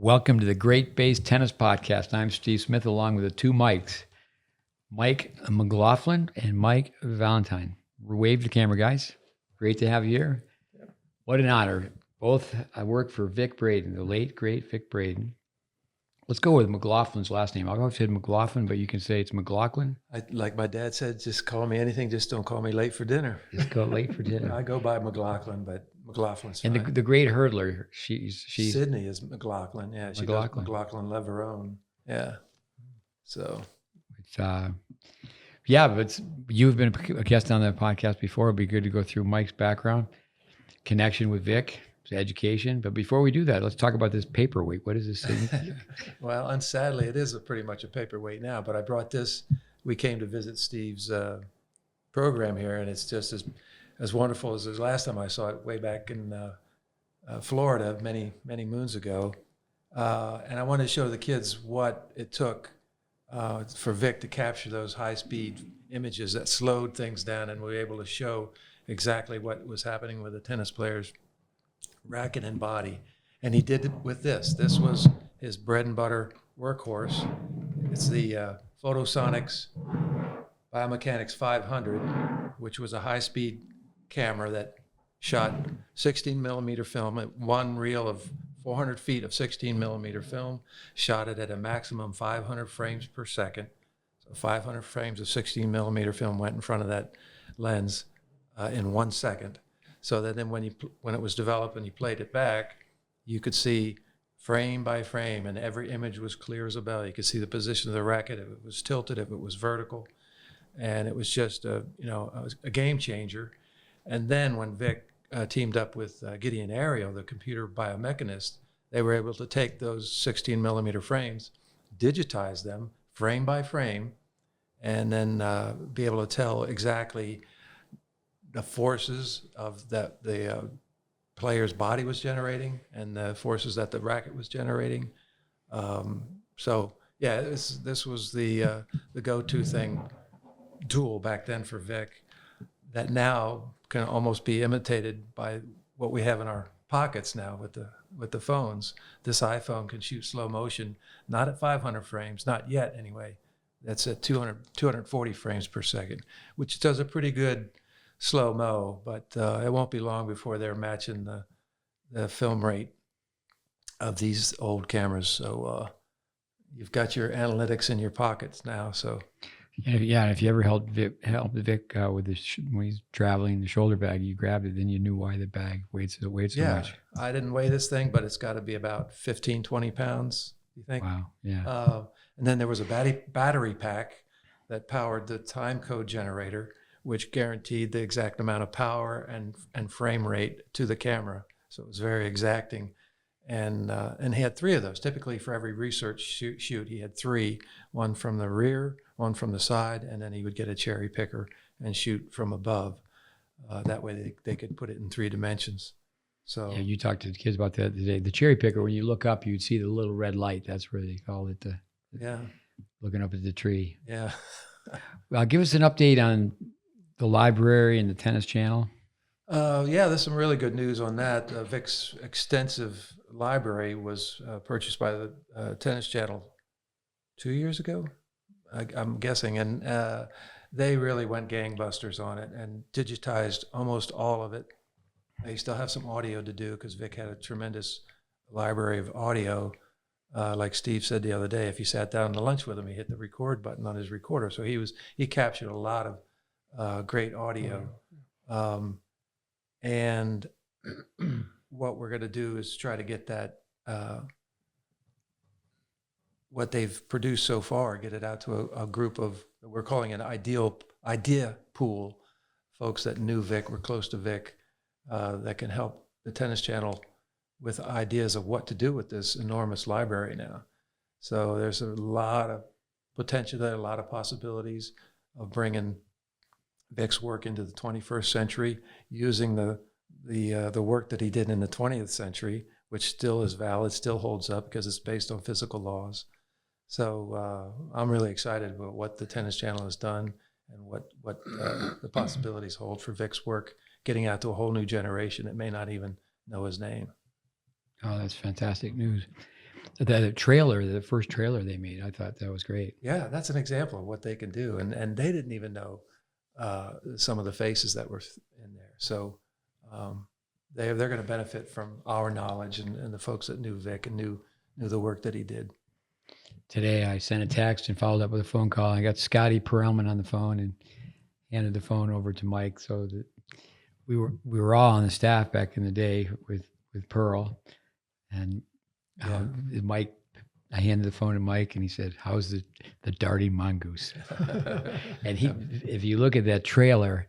Welcome to the GreatBase Tennis Podcast. I'm Steve Smith along with the two Mikes, Mike McLaughlin and Mike Valentine. Wave the camera, guys. Great to have you here. What an honor. Both I work for Vic Braden, the late, great Vic Braden. Let's go with McLaughlin's last name. I've always said McLaughlin, but you can say it's McLaughlin. Like my dad said, just call me anything, just don't call me late for dinner. Just go late for dinner. I go by McLaughlin, but McLaughlin's fine. And the great hurdler, she's Sydney is McLaughlin. Yeah, she McLaughlin. does McLaughlin Leverone. Yeah. So it's yeah, but you've been a guest on the podcast before. It'd be good to go through Mike's background, connection with Vic, his education. But before we do that, let's talk about this paperweight. What is this thing? well, and sadly, it is pretty much a paperweight now. But I brought this. We came to visit Steve's program here, and it's just as wonderful as the last time I saw it, way back in Florida, many moons ago. And I wanted to show the kids what it took for Vic to capture those high-speed images that slowed things down, and we were able to show exactly what was happening with the tennis player's racket and body. And he did it with this. This was his bread and butter workhorse. It's the Photosonics Biomechanics 500, which was a high-speed camera that shot 16 millimeter film at one reel of 400 feet of 16 millimeter film, shot it at a maximum 500 frames per second. So 500 frames of 16 millimeter film went in front of that lens in 1 second. So that then when it was developed and you played it back, you could see frame by frame, and every image was clear as a bell. You could see the position of the racket, if it was tilted, if it was vertical, and it was just a game changer. And then when Vic teamed up with Gideon Ariel, the computer biomechanist, they were able to take those 16 millimeter frames, digitize them frame by frame, and then be able to tell exactly the forces of that the player's body was generating and the forces that the racket was generating. So yeah, this was the go-to tool back then for Vic, that now can almost be imitated by what we have in our pockets now with the phones. This iPhone can shoot slow motion, not at 500 frames, not yet anyway. That's at 240 frames per second, which does a pretty good slow-mo, but it won't be long before they're matching the film rate of these old cameras. So you've got your analytics in your pockets now. So. Yeah, if you ever helped Vic with when he's traveling, the shoulder bag, you grabbed it, then you knew why the bag weighed so much. I didn't weigh this thing, but it's got to be about 15, 20 pounds, you think? Wow, yeah. And then there was a battery pack that powered the time code generator, which guaranteed the exact amount of power and frame rate to the camera. So it was very exacting. And he had three of those. Typically for every research shoot, he had three, one from the rear, one from the side, and then he would get a cherry picker and shoot from above. That way they could put it in 3 dimensions. So yeah, you talked to the kids about that today. The cherry picker, when you look up, you'd see the little red light. That's where they call it. Looking up at the tree. Yeah. Well, give us an update on the library and the tennis channel. Yeah, there's some really good news on that. Vic's extensive library was purchased by the Tennis Channel 2 years ago, I'm guessing, and they really went gangbusters on it and digitized almost all of it. They still have some audio to do because Vic had a tremendous library of audio. Like Steve said the other day, if you sat down to lunch with him, he hit the record button on his recorder. So he captured a lot of great audio. And what we're going to do is try to get that, what they've produced so far, get it out to a group of, we're calling an idea pool, folks that knew Vic, were close to Vic, that can help the Tennis Channel with ideas of what to do with this enormous library now. So there's a lot of potential there, a lot of possibilities of bringing Vic's work into the 21st century, using the work that he did in the 20th century, which still is valid, still holds up because it's based on physical laws. So I'm really excited about what the Tennis Channel has done and what the possibilities hold for Vic's work, getting out to a whole new generation that may not even know his name. Oh, that's fantastic news. The trailer, the first trailer they made, I thought that was great. Yeah, that's an example of what they can do. And they didn't even know some of the faces that were in there. So they're going to benefit from our knowledge and the folks that knew Vic and knew the work that he did. Today I sent a text and followed up with a phone call. I got Scotty Perelman on the phone and handed the phone over to Mike. So that we were all on the staff back in the day with Pearl, and Mike. I handed the phone to Mike, and he said, "How's the darting mongoose?" And if you look at that trailer,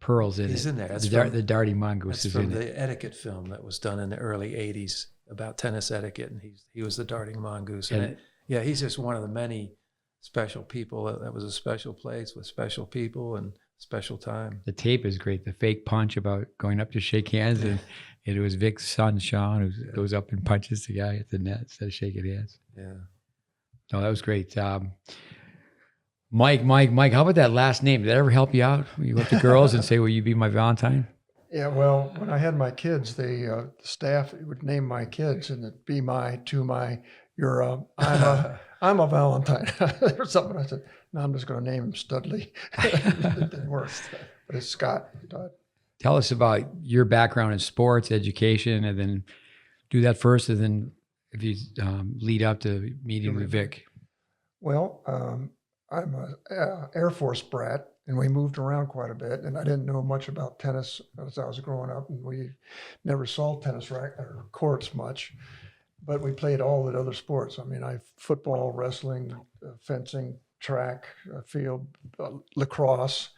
Pearl's in it. He's in there. That's the darting mongoose is in it. That's from the etiquette film that was done in the early '80s about tennis etiquette, and he was the darting mongoose. And he's just one of the many special people. That was a special place with special people and special time. The tape is great. The fake punch about going up to shake hands, and it was Vic's son, Sean, who goes up and punches the guy at the net instead of shaking hands. Yeah. No, that was great. Mike, how about that last name? Did that ever help you out? You go up to girls and say, "Will you be my Valentine?" Yeah, well, when I had my kids, the staff would name my kids, and it'd be my, to my, you're I'm a Valentine. Or something. I said, no, I'm just going to name him Studley. It didn't work, but it's Scott. Tell us about your background in sports, education, and then do that first, and then if you lead up to meeting with Vic. Well, I'm a Air Force brat, and we moved around quite a bit, and I didn't know much about tennis as I was growing up, and we never saw tennis or courts much, but we played all the other sports. I mean, football, wrestling, fencing, track, field, lacrosse.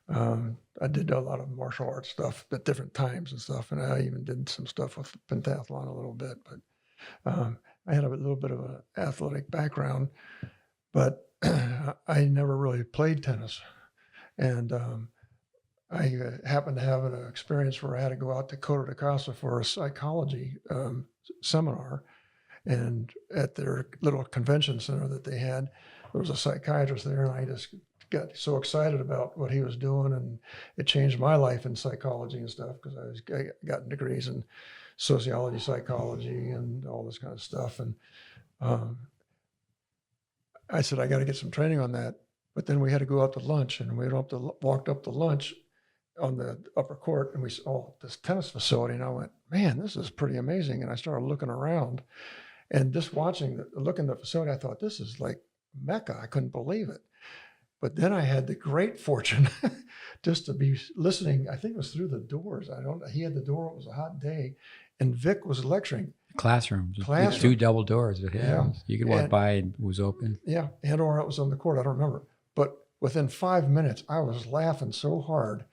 I did a lot of martial arts stuff at different times and stuff, and I even did some stuff with pentathlon a little bit, but I had a little bit of an athletic background, but I never really played tennis. And I happened to have an experience where I had to go out to Costa de Casa for a psychology seminar. And at their little convention center that they had, there was a psychiatrist there, and I just got so excited about what he was doing, and it changed my life in psychology and stuff, because I got degrees in sociology, psychology, and all this kind of stuff. And I said, I got to get some training on that. But then we had to go out to lunch, and we walked up to lunch on the upper court, and we saw this tennis facility, and I went, man, this is pretty amazing. And I started looking around, and just looking at the facility, I thought, this is like Mecca. I couldn't believe it. But then I had the great fortune just to be listening. I think it was through the doors. He had the door. It was a hot day, and Vic was lecturing. Classroom. Two double doors. Yeah. You could walk by and it was open. Yeah. And/or it was on the court. I don't remember. But within 5 minutes, I was laughing so hard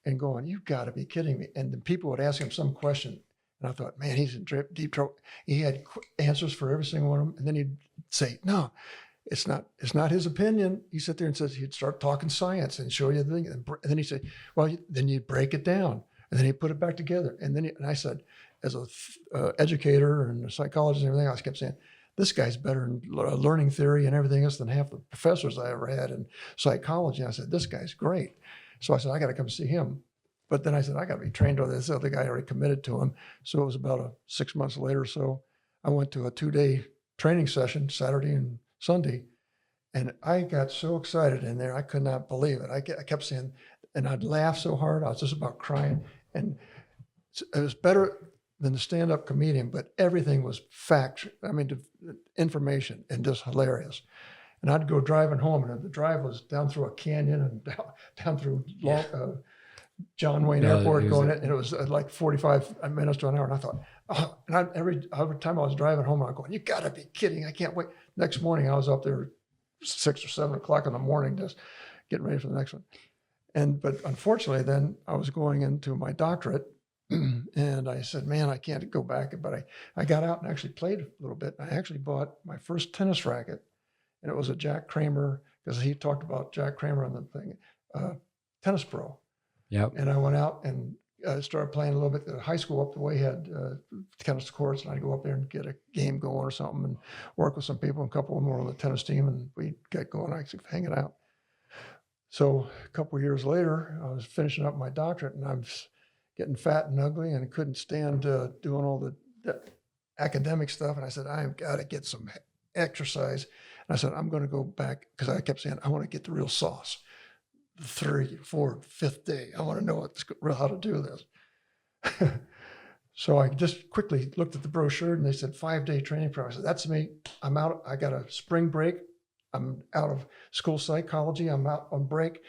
and going, you've got to be kidding me. And then people would ask him some question. And I thought, man, he's in deep trouble. He had answers for every single one of them. And then he'd say, no, it's not his opinion. He sit there and says, he'd start talking science and show you the thing. And then he'd say, well, then you break it down. And then he'd put it back together. And then and I said, as a educator and a psychologist and everything else, I kept saying, this guy's better in learning theory and everything else than half the professors I ever had in psychology. And I said, this guy's great. So I said, I got to come see him. But then I said, I got to be trained on this. The other guy already committed to him. So it was about 6 months later or so, I went to a 2-day training session, Saturday and Sunday. And I got so excited in there, I could not believe it. I kept saying, and I'd laugh so hard, I was just about crying. And it was better than the stand-up comedian, but everything was fact. I mean, information, and just hilarious. And I'd go driving home, and the drive was down through a canyon and down through John Wayne Airport, and it was like 45 minutes to an hour. And I thought, oh, and every time I was driving home, I'm going, you got to be kidding! I can't wait. Next morning, I was up there 6 or 7 o'clock in the morning, just getting ready for the next one. But unfortunately, then I was going into my doctorate. And I said, man, I can't go back. But I got out and actually played a little bit. I actually bought my first tennis racket, and it was a Jack Kramer, because he talked about Jack Kramer on the thing, Tennis Pro. Yep. And I went out and started playing a little bit. The high school up the way had tennis courts, and I'd go up there and get a game going or something and work with some people. And a couple of them were on the tennis team, and we'd get going, actually hanging out. So a couple of years later, I was finishing up my doctorate, and I'm getting fat and ugly, and I couldn't stand doing all the academic stuff. And I said, I've got to get some exercise. And I said, I'm going to go back because I kept saying, I want to get the real sauce. The 3rd, 4th, 5th day. I want to know how to do this. So I just quickly looked at the brochure and they said 5-day training program. I said, that's me. I'm out. I got a spring break. I'm out of school psychology. I'm out on break.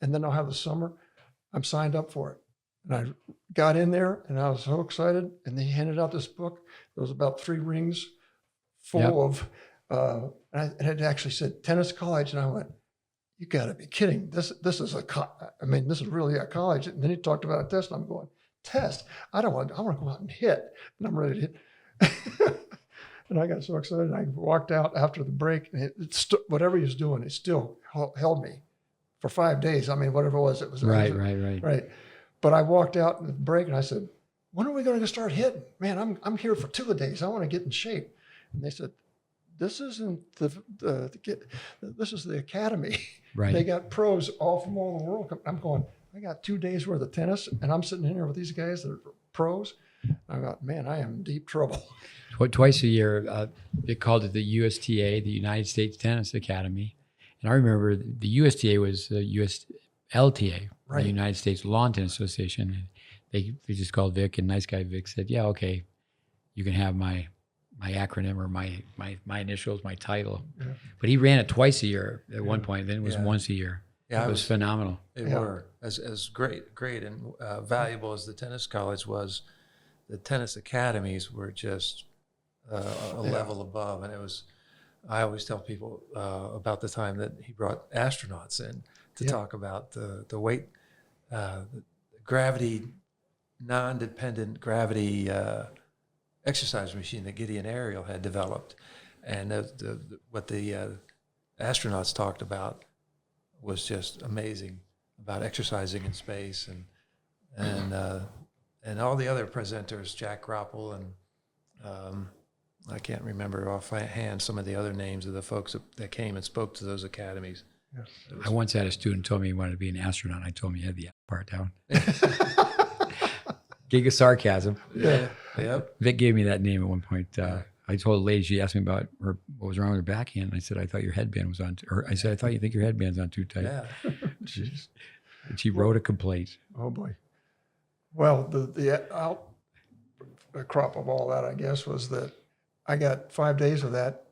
And then I'll have the summer. I'm signed up for it. And I got in there and I was so excited. And they handed out this book. There was about 3 rings full of, and it actually said tennis college. And I went, you got to be kidding. This is this is really a college. And then he talked about a test. And I'm going, test? I want to go out and hit. And I'm ready to hit. And I got so excited. I walked out after the break. And whatever he was doing, it still held me for 5 days. I mean, whatever it was. Right. But I walked out in the break and I said, when are we going to start hitting? Man, I'm here for 2 days. I want to get in shape. And they said, this isn't this is the academy. Right. They got pros all from all the world. I'm going, I got 2 days worth of tennis and I'm sitting in here with these guys that are pros. I thought, man, I am in deep trouble. Twice a year, they called it the USTA, the United States Tennis Academy. And I remember the USTA was the USLTA, Right. the United States Lawn Tennis Association. They just called Vic, and nice guy Vic said, yeah, okay, you can have my acronym or my initials, my title. Yeah. But he ran it twice a year at one point. Then it was once a year. Yeah, It was phenomenal. They were as great and valuable as the tennis college was. The tennis academies were just a level above, and it was. I always tell people about the time that he brought astronauts in to talk about the weight, the gravity, non-dependent gravity exercise machine that Gideon Ariel had developed, and what the astronauts talked about was just amazing about exercising in space, and all the other presenters, Jack Groppel and I can't remember offhand some of the other names of the folks that came and spoke to those academies. Yeah. I once had a student told me he wanted to be an astronaut. I told him he had the F part down. Gig of sarcasm. Yeah. Yep. Vic gave me that name at one point. I told a lady, she asked me about what was wrong with her backhand. And I said, I thought your headband was on, or I said, I thought you think your headband's on too tight. Yeah. Jeez. And she wrote a complaint. Oh boy. Well, the outcrop of all that, I guess, was that I got 5 days of that,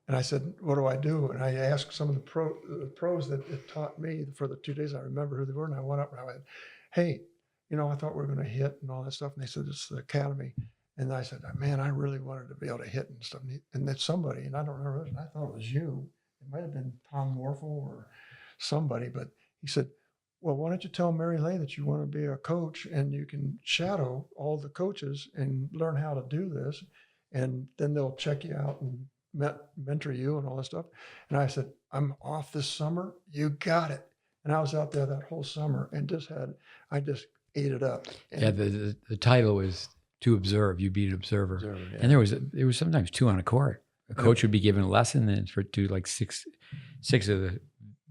and I said, "What do I do?" And I asked some of the pros that it taught me for the 2 days. I remember who they were, and I went up and I went, "Hey, I thought we were going to hit and all that stuff." And they said, "It's the academy." And I said, "Man, I really wanted to be able to hit and stuff." And that's somebody, and I don't remember, and I thought it was you. It might have been Tom Morphle or somebody, but he said, "Well, why don't you tell Mary Lay that you want to be a coach and you can shadow all the coaches and learn how to do this, and then they'll check you out and mentor you and all this stuff." And I said, "I'm off this summer. You got it." And I was out there that whole summer and I just ate it up. And Yeah, the title was To Observe. You be an observer. Yeah. And there was sometimes 2 on a court. A coach would be given a lesson, and for like six of the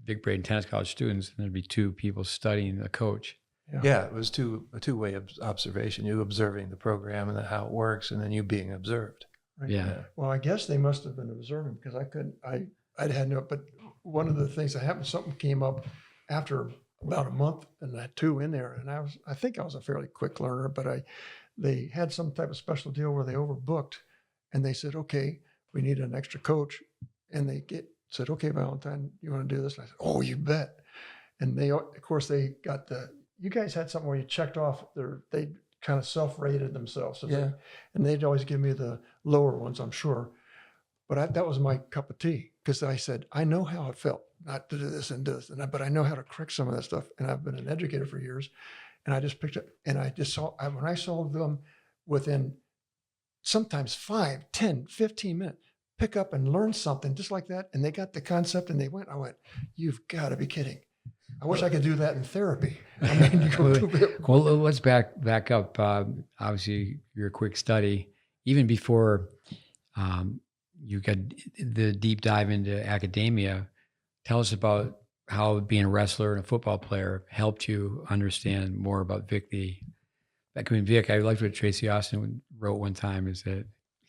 Vic Braden Tennis College students, and there'd be 2 people studying the coach. Yeah, it was a two-way observation. You observing the program and how it works, and then you being observed. Right. Yeah. Well, I guess they must have been observing because I had no, but one of the things that happened, something came up after about a month and I had 2 in there. And I think I was a fairly quick learner, but they had some type of special deal where they overbooked and they said, "Okay, we need an extra coach." And they said, "Okay, Valentine, you want to do this?" And I said, "Oh, you bet." And of course they got you guys had something where you checked off they kind of self-rated themselves. So and they'd always give me the lower ones, I'm sure. But that was my cup of tea because I said, I know how it felt not to do this and do this, but I know how to correct some of that stuff. And I've been an educator for years. And I just picked up and I just saw, when I saw them within sometimes 5, 10, 15 minutes, pick up and learn something just like that. And they got the concept and I went, "You've got to be kidding. I wish I could do that in therapy." I mean, you go too big. Well, let's back up. Obviously, you're a quick study. Even before you got the deep dive into academia, tell us about how being a wrestler and a football player helped you understand more about Vic. Vic, I liked what Tracy Austin wrote one time, is that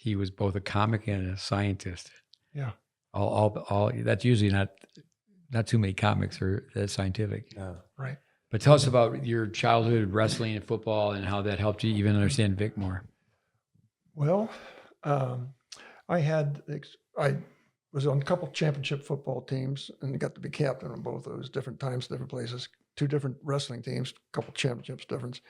he was both a comic and a scientist. Yeah. All that's usually not too many comics are that scientific. No. Right. But tell us about your childhood wrestling and football and how that helped you even understand Vic more. Well, I was on a couple championship football teams and got to be captain on both those different times, different places, 2 different wrestling teams, a couple championships difference.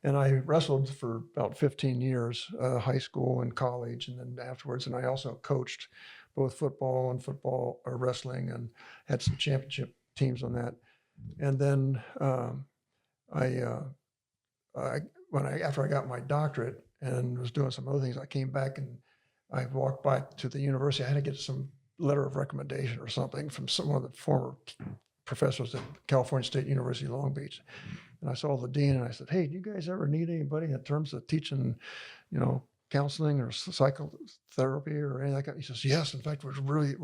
And I wrestled for about 15 years, high school and college, and then afterwards. And I also coached both football and wrestling, and had some championship teams on that. And then after I got my doctorate and was doing some other things, I came back and I walked back to the university. I had to get some letter of recommendation or something from some of the former professors at California State University, Long Beach. And I saw the dean and I said, "Hey, do you guys ever need anybody in terms of teaching, counseling or psychotherapy or anything like that?" He says, "Yes, in fact, we're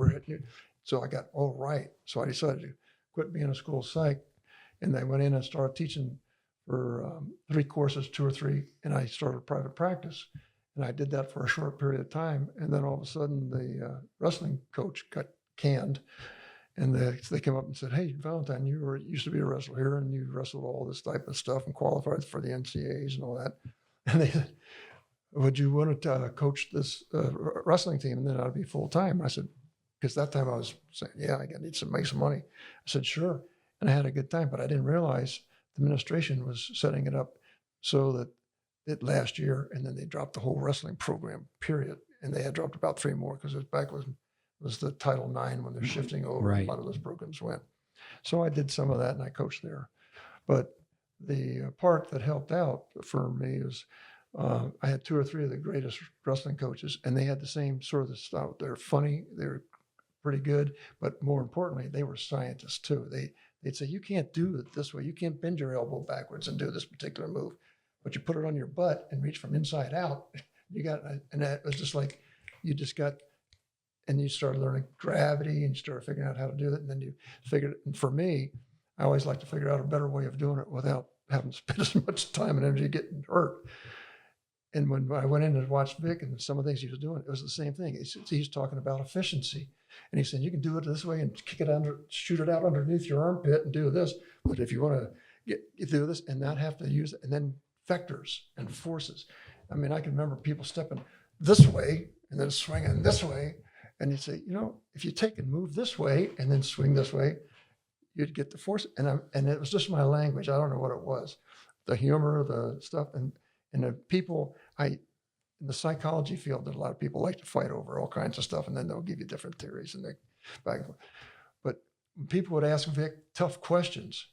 hitting you." So I got, all right. So I decided to quit being a school psych. And I went in and started teaching for 3 courses, 2 or 3, and I started private practice. And I did that for a short period of time. And then all of a sudden, the wrestling coach got canned. And they came up and said, "Hey, Valentine, you used to be a wrestler here, and you wrestled all this type of stuff and qualified for the NCAAs and all that." And they said, "Would you want to coach this wrestling team? And then I'd be full time." I said, because that time I was saying, "Yeah, I need to make some money." I said, "Sure." And I had a good time, but I didn't realize the administration was setting it up so that it last year, and then they dropped the whole wrestling program, period. And they had dropped about 3 more because it was the Title IX when they're shifting over. Right. A lot of those programs went. So I did some of that and I coached there. But the part that helped out for me is I had 2 or 3 of the greatest wrestling coaches, and they had the same sort of style. They're funny, they're pretty good, but more importantly, they were scientists too. They'd say, "You can't do it this way. You can't bend your elbow backwards and do this particular move, but you put it on your butt and reach from inside out." And that was just like, you just got, and you started learning gravity and you started figuring out how to do that. And then you figured, and for me, I always like to figure out a better way of doing it without having to spend as much time and energy getting hurt. And when I went in and watched Vic and some of the things he was doing, it was the same thing. He's talking about efficiency. And he said, "You can do it this way and kick it under, shoot it out underneath your armpit and do this. But if you want to do this and not have to use it," and then vectors and forces. I mean, I can remember people stepping this way and then swinging this way. And you'd say, if you take and move this way and then swing this way, you'd get the force. And it was just my language. I don't know what it was. The humor, the stuff. And the people, in the psychology field, that a lot of people like to fight over all kinds of stuff. And then they'll give you different theories and they back and forth. But when people would ask Vic tough questions,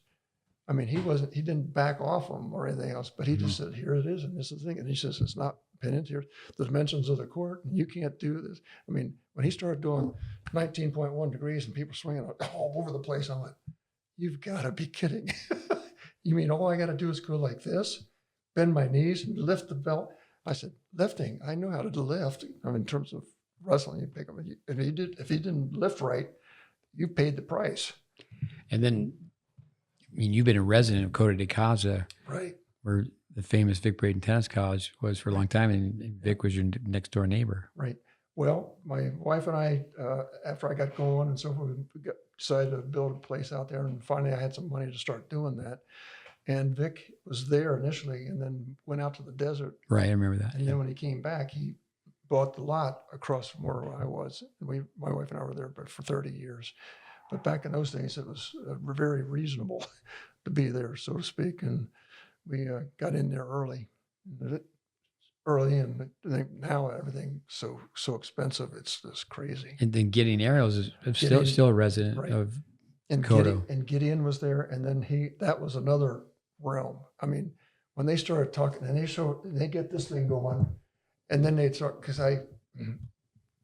I mean, he didn't back off them or anything else, but he just said, "Here it is, and this is the thing." And he says, "It's not opinions, here's the dimensions of the court, and you can't do this." I mean, when he started doing 19.1 degrees and people swinging all over the place, I'm like, "You've got to be kidding." You mean all I got to do is go like this, bend my knees and lift the belt? I said, "Lifting, I know how to lift." I mean, in terms of wrestling, you pick him. If he didn't lift right, you paid the price. And then, you've been a resident of Costa de Casa, Right. where the famous Vic Braden Tennis College was for a long time, and Vic was your next door neighbor. Right. Well, my wife and I, after I got going and so forth, we decided to build a place out there, and finally I had some money to start doing that. And Vic was there initially and then went out to the desert. Right, I remember that. And then when he came back, he bought the lot across from where I was. And my wife and I were there for 30 years. But back in those days, it was very reasonable to be there, so to speak. And we got in there early. And I think now everything so expensive, it's just crazy. And then Gideon Ariels is still a resident of Kodo. And Gideon was there, and then that was another realm. I mean, when they started talking, and they get this thing going, and then they'd start, because I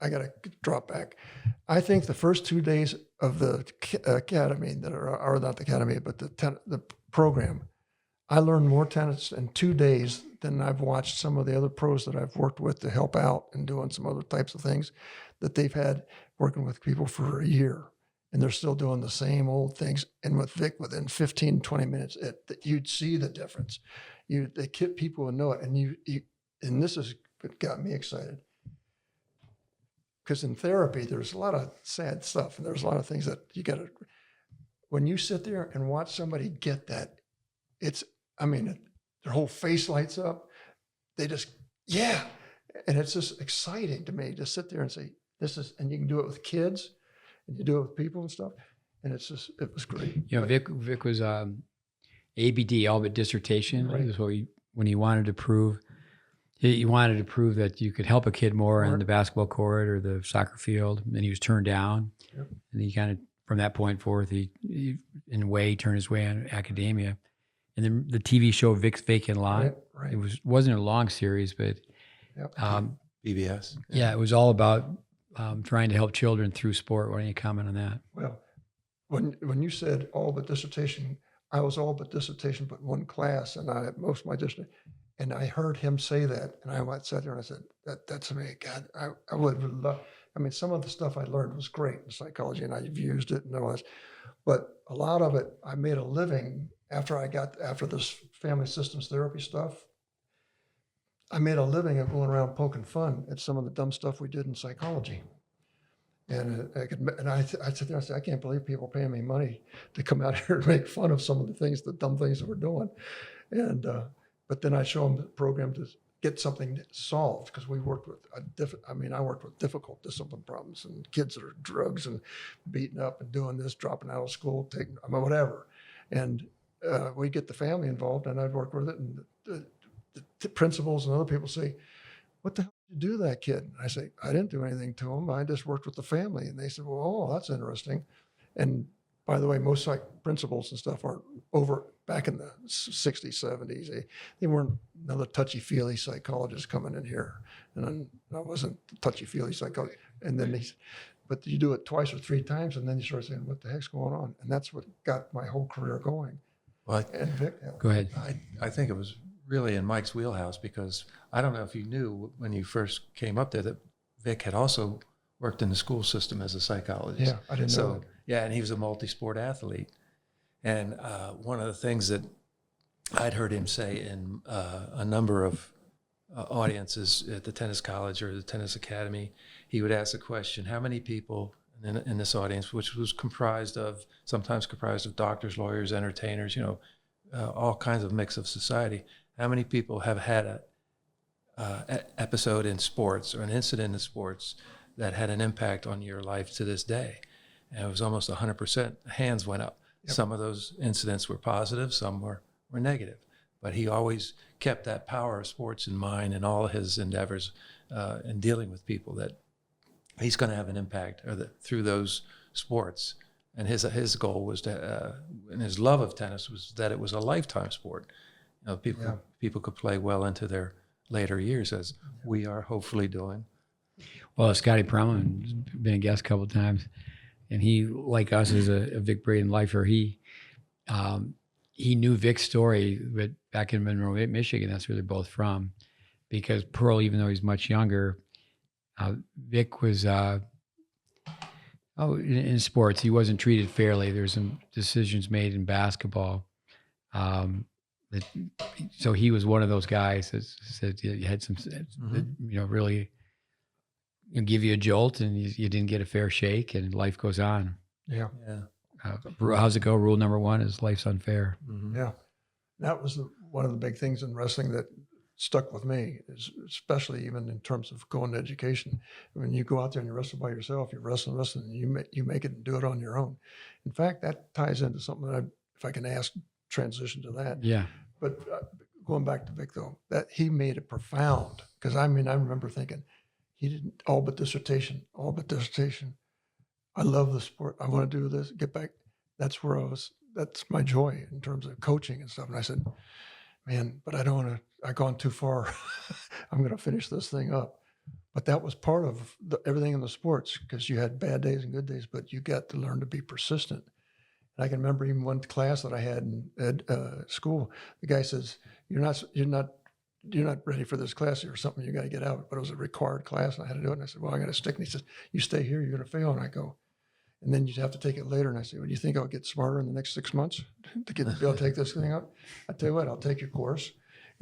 got to drop back. I think the first 2 days of the academy, or not the academy, but the program, I learned more tennis in 2 days than I've watched some of the other pros that I've worked with to help out and doing some other types of things that they've had working with people for a year. And they're still doing the same old things. And with Vic, within 15, 20 minutes, you'd see the difference. People would know it. And this is what got me excited. because in therapy, there's a lot of sad stuff and there's a lot of things that you got to, when you sit there and watch somebody get that, their whole face lights up. They just, yeah. And it's just exciting to me to sit there and say, and you can do it with kids and you do it with people and stuff. And it was great. You know, Vic was ABD, all but dissertation. Right. So when he wanted to prove, he wanted to prove that you could help a kid more on the basketball court or the soccer field, and he was turned down. Yep. And he kind of, from that point forth, he in a way turned his way on academia. And then the TV show Vic's Vacant Lot. Right. It wasn't a long series, but Yep. BBS. yeah, it was all about trying to help children through sport. Why don't you comment on that? Well, when you said all but dissertation, I was all but dissertation, but one class, and I most of my dissertation. And I heard him say that, and I sat there and I said, "That's me, God. I would love." I mean, some of the stuff I learned was great in psychology, and I've used it and all this, but a lot of it, I made a living after this family systems therapy stuff. I made a living of going around poking fun at some of the dumb stuff we did in psychology. And I sit there and say, I can't believe people are paying me money to come out here and make fun of some of the dumb things that we're doing. And, but then I show them the program to get something solved, because we worked with I worked with difficult discipline problems and kids that are drugs and beating up and doing this, dropping out of school, whatever. And we get the family involved, and I'd work with it. And the principals and other people say, "What the hell did you do to that kid?" And I say, "I didn't do anything to him. I just worked with the family." And they said, "Well, oh, that's interesting." And by the way, most principals and stuff aren't over back in the 60s, 70s. They weren't another touchy-feely psychologist coming in here. And I wasn't touchy-feely psychologist. And then but you do it twice or three times, and then you start saying, what the heck's going on? And that's what got my whole career going. Well, And Vic, Go ahead. I think it was really in Mike's wheelhouse, because I don't know if you knew when you first came up there that Vic had also worked in the school system as a psychologist. Yeah, I didn't know that. Yeah, and he was a multi-sport athlete. And one of the things that I'd heard him say in a number of audiences at the tennis college or the tennis academy, he would ask the question, how many people in this audience, which was sometimes comprised of doctors, lawyers, entertainers, all kinds of mix of society, how many people have had an episode in sports or an incident in sports that had an impact on your life to this day? And it was almost 100%. Hands went up. Yep. Some of those incidents were positive, some were negative. But he always kept that power of sports in mind in all his endeavors in dealing with people, that he's going to have an impact through those sports. And his goal was and his love of tennis was that it was a lifetime sport. People could play well into their later years, as we are hopefully doing. Well, Scotty Perlman's been a guest a couple of times, and he, like us, is a Vic Braden lifer. He knew Vic's story, but back in Monroe, Michigan, that's where they're both from, because Pearl, even though he's much younger, Vic was in sports. He wasn't treated fairly. There's some decisions made in basketball. So he was one of those guys that said you had some, really give you a jolt, and you didn't get a fair shake, and life goes on. Yeah. How's it go? Rule number one is life's unfair. Mm-hmm. Yeah. That was one of the big things in wrestling that stuck with me, especially even in terms of going to education. When you go out there and you wrestle by yourself, you're wrestling, and you make it and do it on your own. In fact, that ties into something that if I can transition to that. Yeah. But going back to Vic, though, that he made it profound, because I remember thinking, he didn't all but dissertation. I love the sport. I want to do this, get back. That's my joy in terms of coaching and stuff. And I said, man, but I don't want to, I've gone too far. I'm going to finish this thing up. But that was part of everything in the sports, because you had bad days and good days, but you got to learn to be persistent. And I can remember even one class that I had in school, the guy says, you're not ready for this class or something, you got to get out. But it was a required class and I had to do it. And I said, well, I got to stick. And he says, you stay here, you're going to fail. And I go, and then you'd have to take it later. And I say, well, do you think I'll get smarter in the next 6 months to be able to take this thing out? I tell you what, I'll take your course.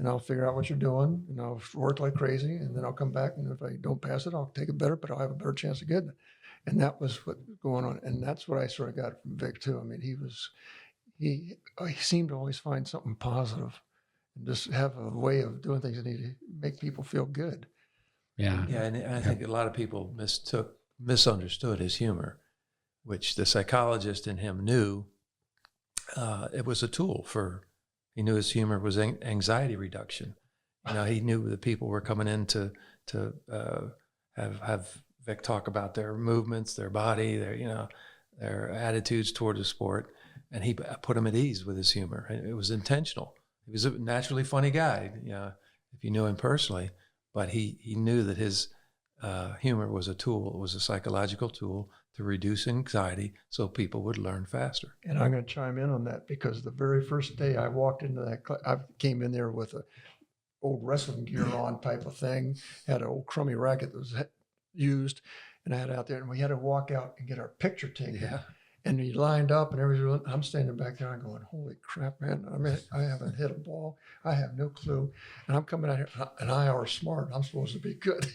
and I'll figure out what you're doing, and I'll work like crazy, and then I'll come back, and if I don't pass it, I'll take it better, but I'll have a better chance of getting it. And that was what was going on, and that's what I sort of got from Vic too. I mean, he seemed to always find something positive, and just have a way of doing things that need to make people feel good. Yeah. Yeah, and I think a lot of people misunderstood his humor, which the psychologist in him knew it was a tool for. He knew his humor was anxiety reduction. You know, he knew that people were coming in to have Vic talk about their movements, their body, their attitudes toward the sport, and he put them at ease with his humor. It was intentional. He was a naturally funny guy, if you knew him personally, but he knew that his humor was a tool. It was a psychological tool to reduce anxiety so people would learn faster. And I'm going to chime in on that because the very first day I walked into that, I came in there with a old wrestling gear on type of thing, had an old crummy racket that was used, and I had it out there, and we had to walk out and get our picture taken. Yeah. And we lined up, and everything. I'm standing back there, and I'm going, "Holy crap, man! I mean, I haven't hit a ball. I have no clue." And I'm coming out here, and I are smart. I'm supposed to be good.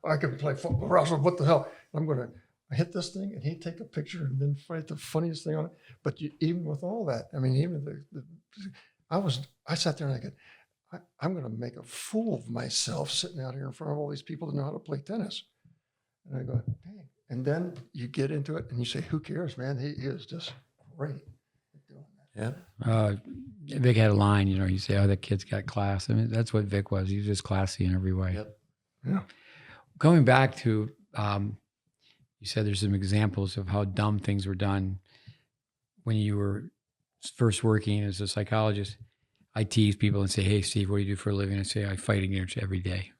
I can play football. What the hell? I'm going to hit this thing, and he'd take a picture and then fight the funniest thing on it. But even with all that, I mean, even I sat there and I go, I'm going to make a fool of myself sitting out here in front of all these people that know how to play tennis. And I go, dang. And then you get into it and you say, who cares, man? He is just great at doing that. Yeah. Vic had a line, you say, oh, that kid's got class. I mean, that's what Vic was. He was just classy in every way. Yep. Yeah. Going back to, you said there's some examples of how dumb things were done when you were first working as a psychologist. I tease people and say, hey, Steve, what do you do for a living? I say, I fight ignorance every day.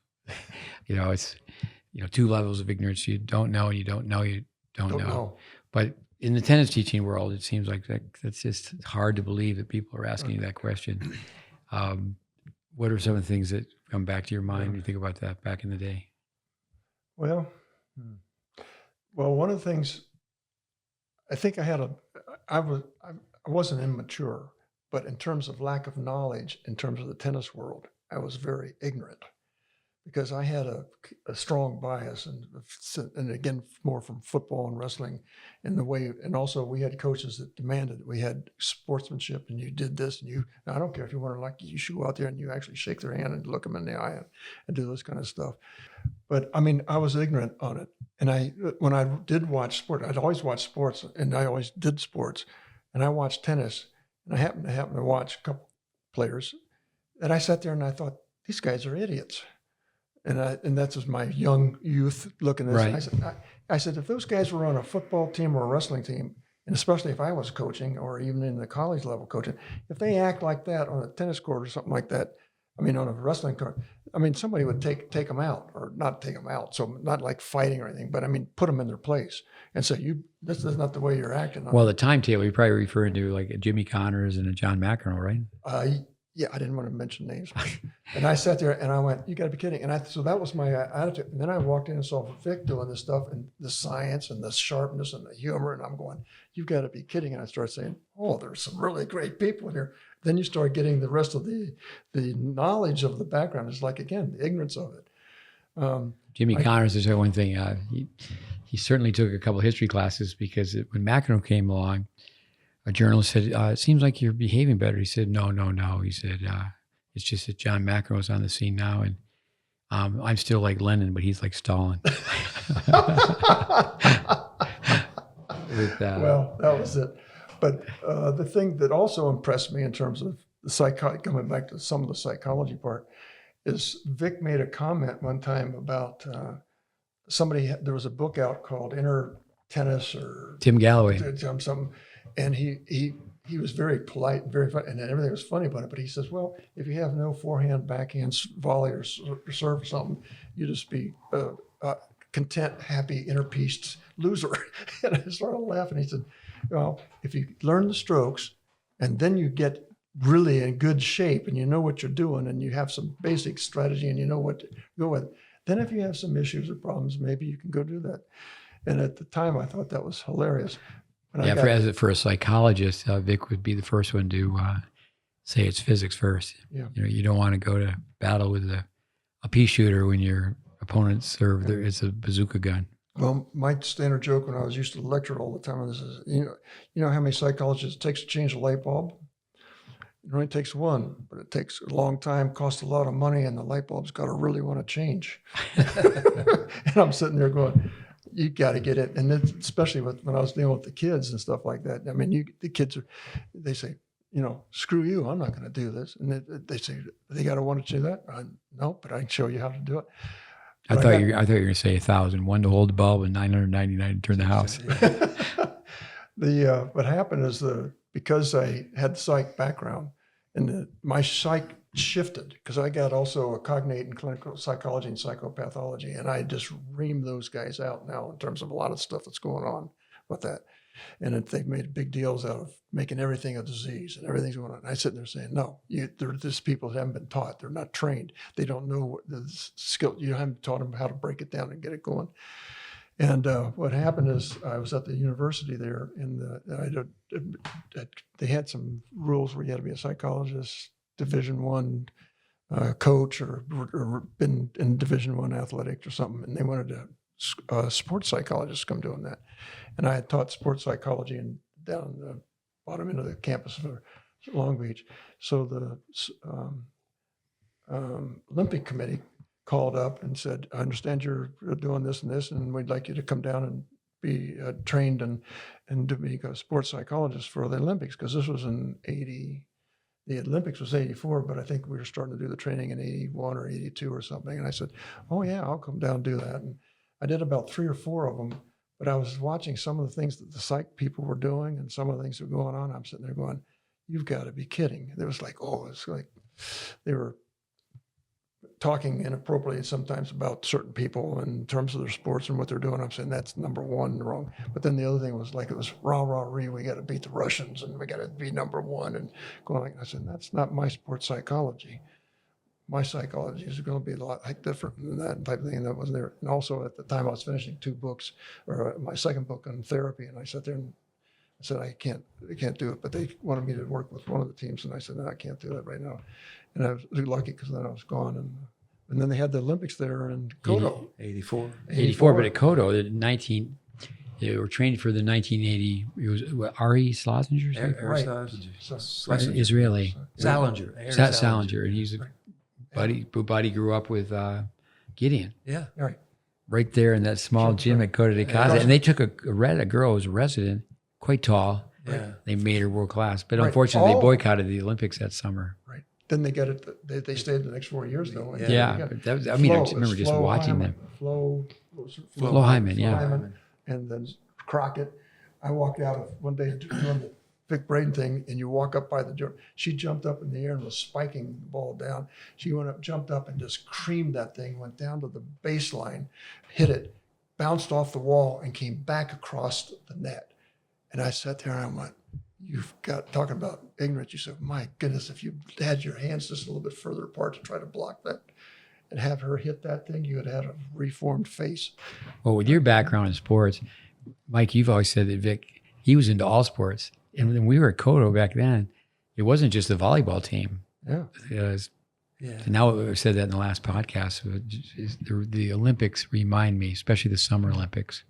It's, two levels of ignorance. You don't know, and you don't know, you don't know. But in the tennis teaching world, it seems like that's just hard to believe that people are asking you that question. What are some of the things that come back to your mind when you think about that back in the day? Well, one of the things, I think I wasn't immature, but in terms of lack of knowledge, in terms of the tennis world, I was very ignorant because I had a strong bias and again, more from football and wrestling and and also we had coaches that demanded we had sportsmanship and you did this and I don't care if you want to you should go out there and you actually shake their hand and look them in the eye and do this kind of stuff. But I mean, I was ignorant on it. And when I did watch sport, I'd always watch sports and I always did sports and I watched tennis and I happened to watch a couple players and I sat there and I thought, these guys are idiots. And that's just my young youth looking at this. Right. I said, if those guys were on a football team or a wrestling team, and especially if I was coaching or even in the college level coaching, if they act like that on a tennis court or something like that, I mean, on a wrestling court, I mean, somebody would take them out or not take them out. So not like fighting or anything, but I mean, put them in their place and say, this is not the way you're acting. Well, the timetable, you're probably referring to like a Jimmy Connors and a John McEnroe, right? Yeah, I didn't want to mention names. And I sat there and I went, you got to be kidding. And so that was my attitude. And then I walked in and saw Vic doing this stuff and the science and the sharpness and the humor. And I'm going, you got to be kidding. And I started saying, oh, there's some really great people here. Then you start getting the rest of the knowledge of the background. It's like, again, the ignorance of it. Jimmy Connors is one thing. He certainly took a couple of history classes because when McEnroe came along, a journalist said, it seems like you're behaving better. He said, no. He said, it's just that John McEnroe's on the scene now. And I'm still like Lenin, but he's like Stalin. Well, that was it. But the thing that also impressed me in terms of the coming back to some of the psychology part, is Vic made a comment one time about there was a book out called Inner Tennis or Tim Galloway. Something. And he was very polite, very fun, and everything was funny about it. But he says, well, if you have no forehand, backhand, volley, or serve or something, you just be content, happy, inner-peaced loser. And I started laughing. He said, well, if you learn the strokes and then you get really in good shape and you know what you're doing and you have some basic strategy and you know what to go with, then if you have some issues or problems, maybe you can go do that. And at the time, I thought that was hilarious. Yeah, for a psychologist, Vic would be the first one to say it's physics first. Yeah. You don't want to go to battle with a pea shooter when your opponent served. It's a bazooka gun. Well, my standard joke when I was used to lecture all the time on this is, you know how many psychologists it takes to change a light bulb? It only takes one, but it takes a long time, costs a lot of money, and the light bulb's got to really want to change. And I'm sitting there going, you got to get it. And then especially when I was dealing with the kids and stuff like that. I mean, the kids they say, screw you, I'm not going to do this. And they say, they got to want to do that? No, but I can show you how to do it. I thought you were going to say 1,000, one to hold the bulb and 999 to turn the house. What happened is because I had the psych background and my psych shifted because I got also a cognate in clinical psychology and psychopathology, and I just reamed those guys out now in terms of a lot of stuff that's going on with that. And they've made big deals out of making everything a disease and everything's going on. And I sit there saying, no, they're just people that haven't been taught. They're not trained. They don't know the skill. You haven't taught them how to break it down and get it going. And what happened is I was at the university there, and they had some rules where you had to be a psychologist, Division I coach, or been in Division I athletics or something, and they wanted sports psychologists come doing that. And I had taught sports psychology down the bottom end of the campus of Long Beach. So the Olympic Committee called up and said, I understand you're doing this and this, and we'd like you to come down and be trained and to be a sports psychologist for the Olympics, because this was in 80. The Olympics was 84, but I think we were starting to do the training in 81 or 82 or something. And I said, oh yeah, I'll come down and do that. And I did about 3 or 4 of them, but I was watching some of the things that the psych people were doing and some of the things that were going on. I'm sitting there going, you've got to be kidding. It was like, it's like they were talking inappropriately sometimes about certain people in terms of their sports and what they're doing. I'm saying that's number one wrong. But then the other thing was like, it was rah-rah-ree, we got to beat the Russians and we got to be number one and going like, I said, that's not my sports psychology. My psychology is going to be a lot different than that type of thing, and that wasn't there. And also at the time I was finishing 2 books, or my second book on therapy, and I sat there and I said, I can't do it. But they wanted me to work with one of the teams, and I said, no, I can't do that right now. And I was lucky because then I was gone. And then they had the Olympics there in Koto. 84. 84, but at Koto, they were trained for the 1980, it was Ari Schlesinger? Schlesinger. Israeli. Salinger. Salinger. And he's buddy grew up with Gideon. Yeah. Right there in that small gym at Coto de Casa. And they took a girl who was a resident, quite tall. Yeah. They made her world class. But unfortunately, they boycotted the Olympics that summer. Right. Then they got it. They stayed the next 4 years though. Yeah, but that was, I remember just watching them. Flo Hyman, yeah. Hyman, and then Crockett. I walked out of one day doing the Vic Braden thing, and you walk up by the door. She jumped up in the air and was spiking the ball down. She went up, jumped up, and just creamed that thing. Went down to the baseline, hit it, bounced off the wall, and came back across the net. And I sat there and I went, you've got, talking about ignorance, you said, my goodness, if you had your hands just a little bit further apart to try to block that and have her hit that thing, you would have had a reformed face. Well, with your background in sports, Mike, you've always said that Vic, he was into all sports. And when we were at Koto back then, it wasn't just the volleyball team. Yeah. And now I said that in the last podcast. The Olympics remind me, especially the Summer Olympics,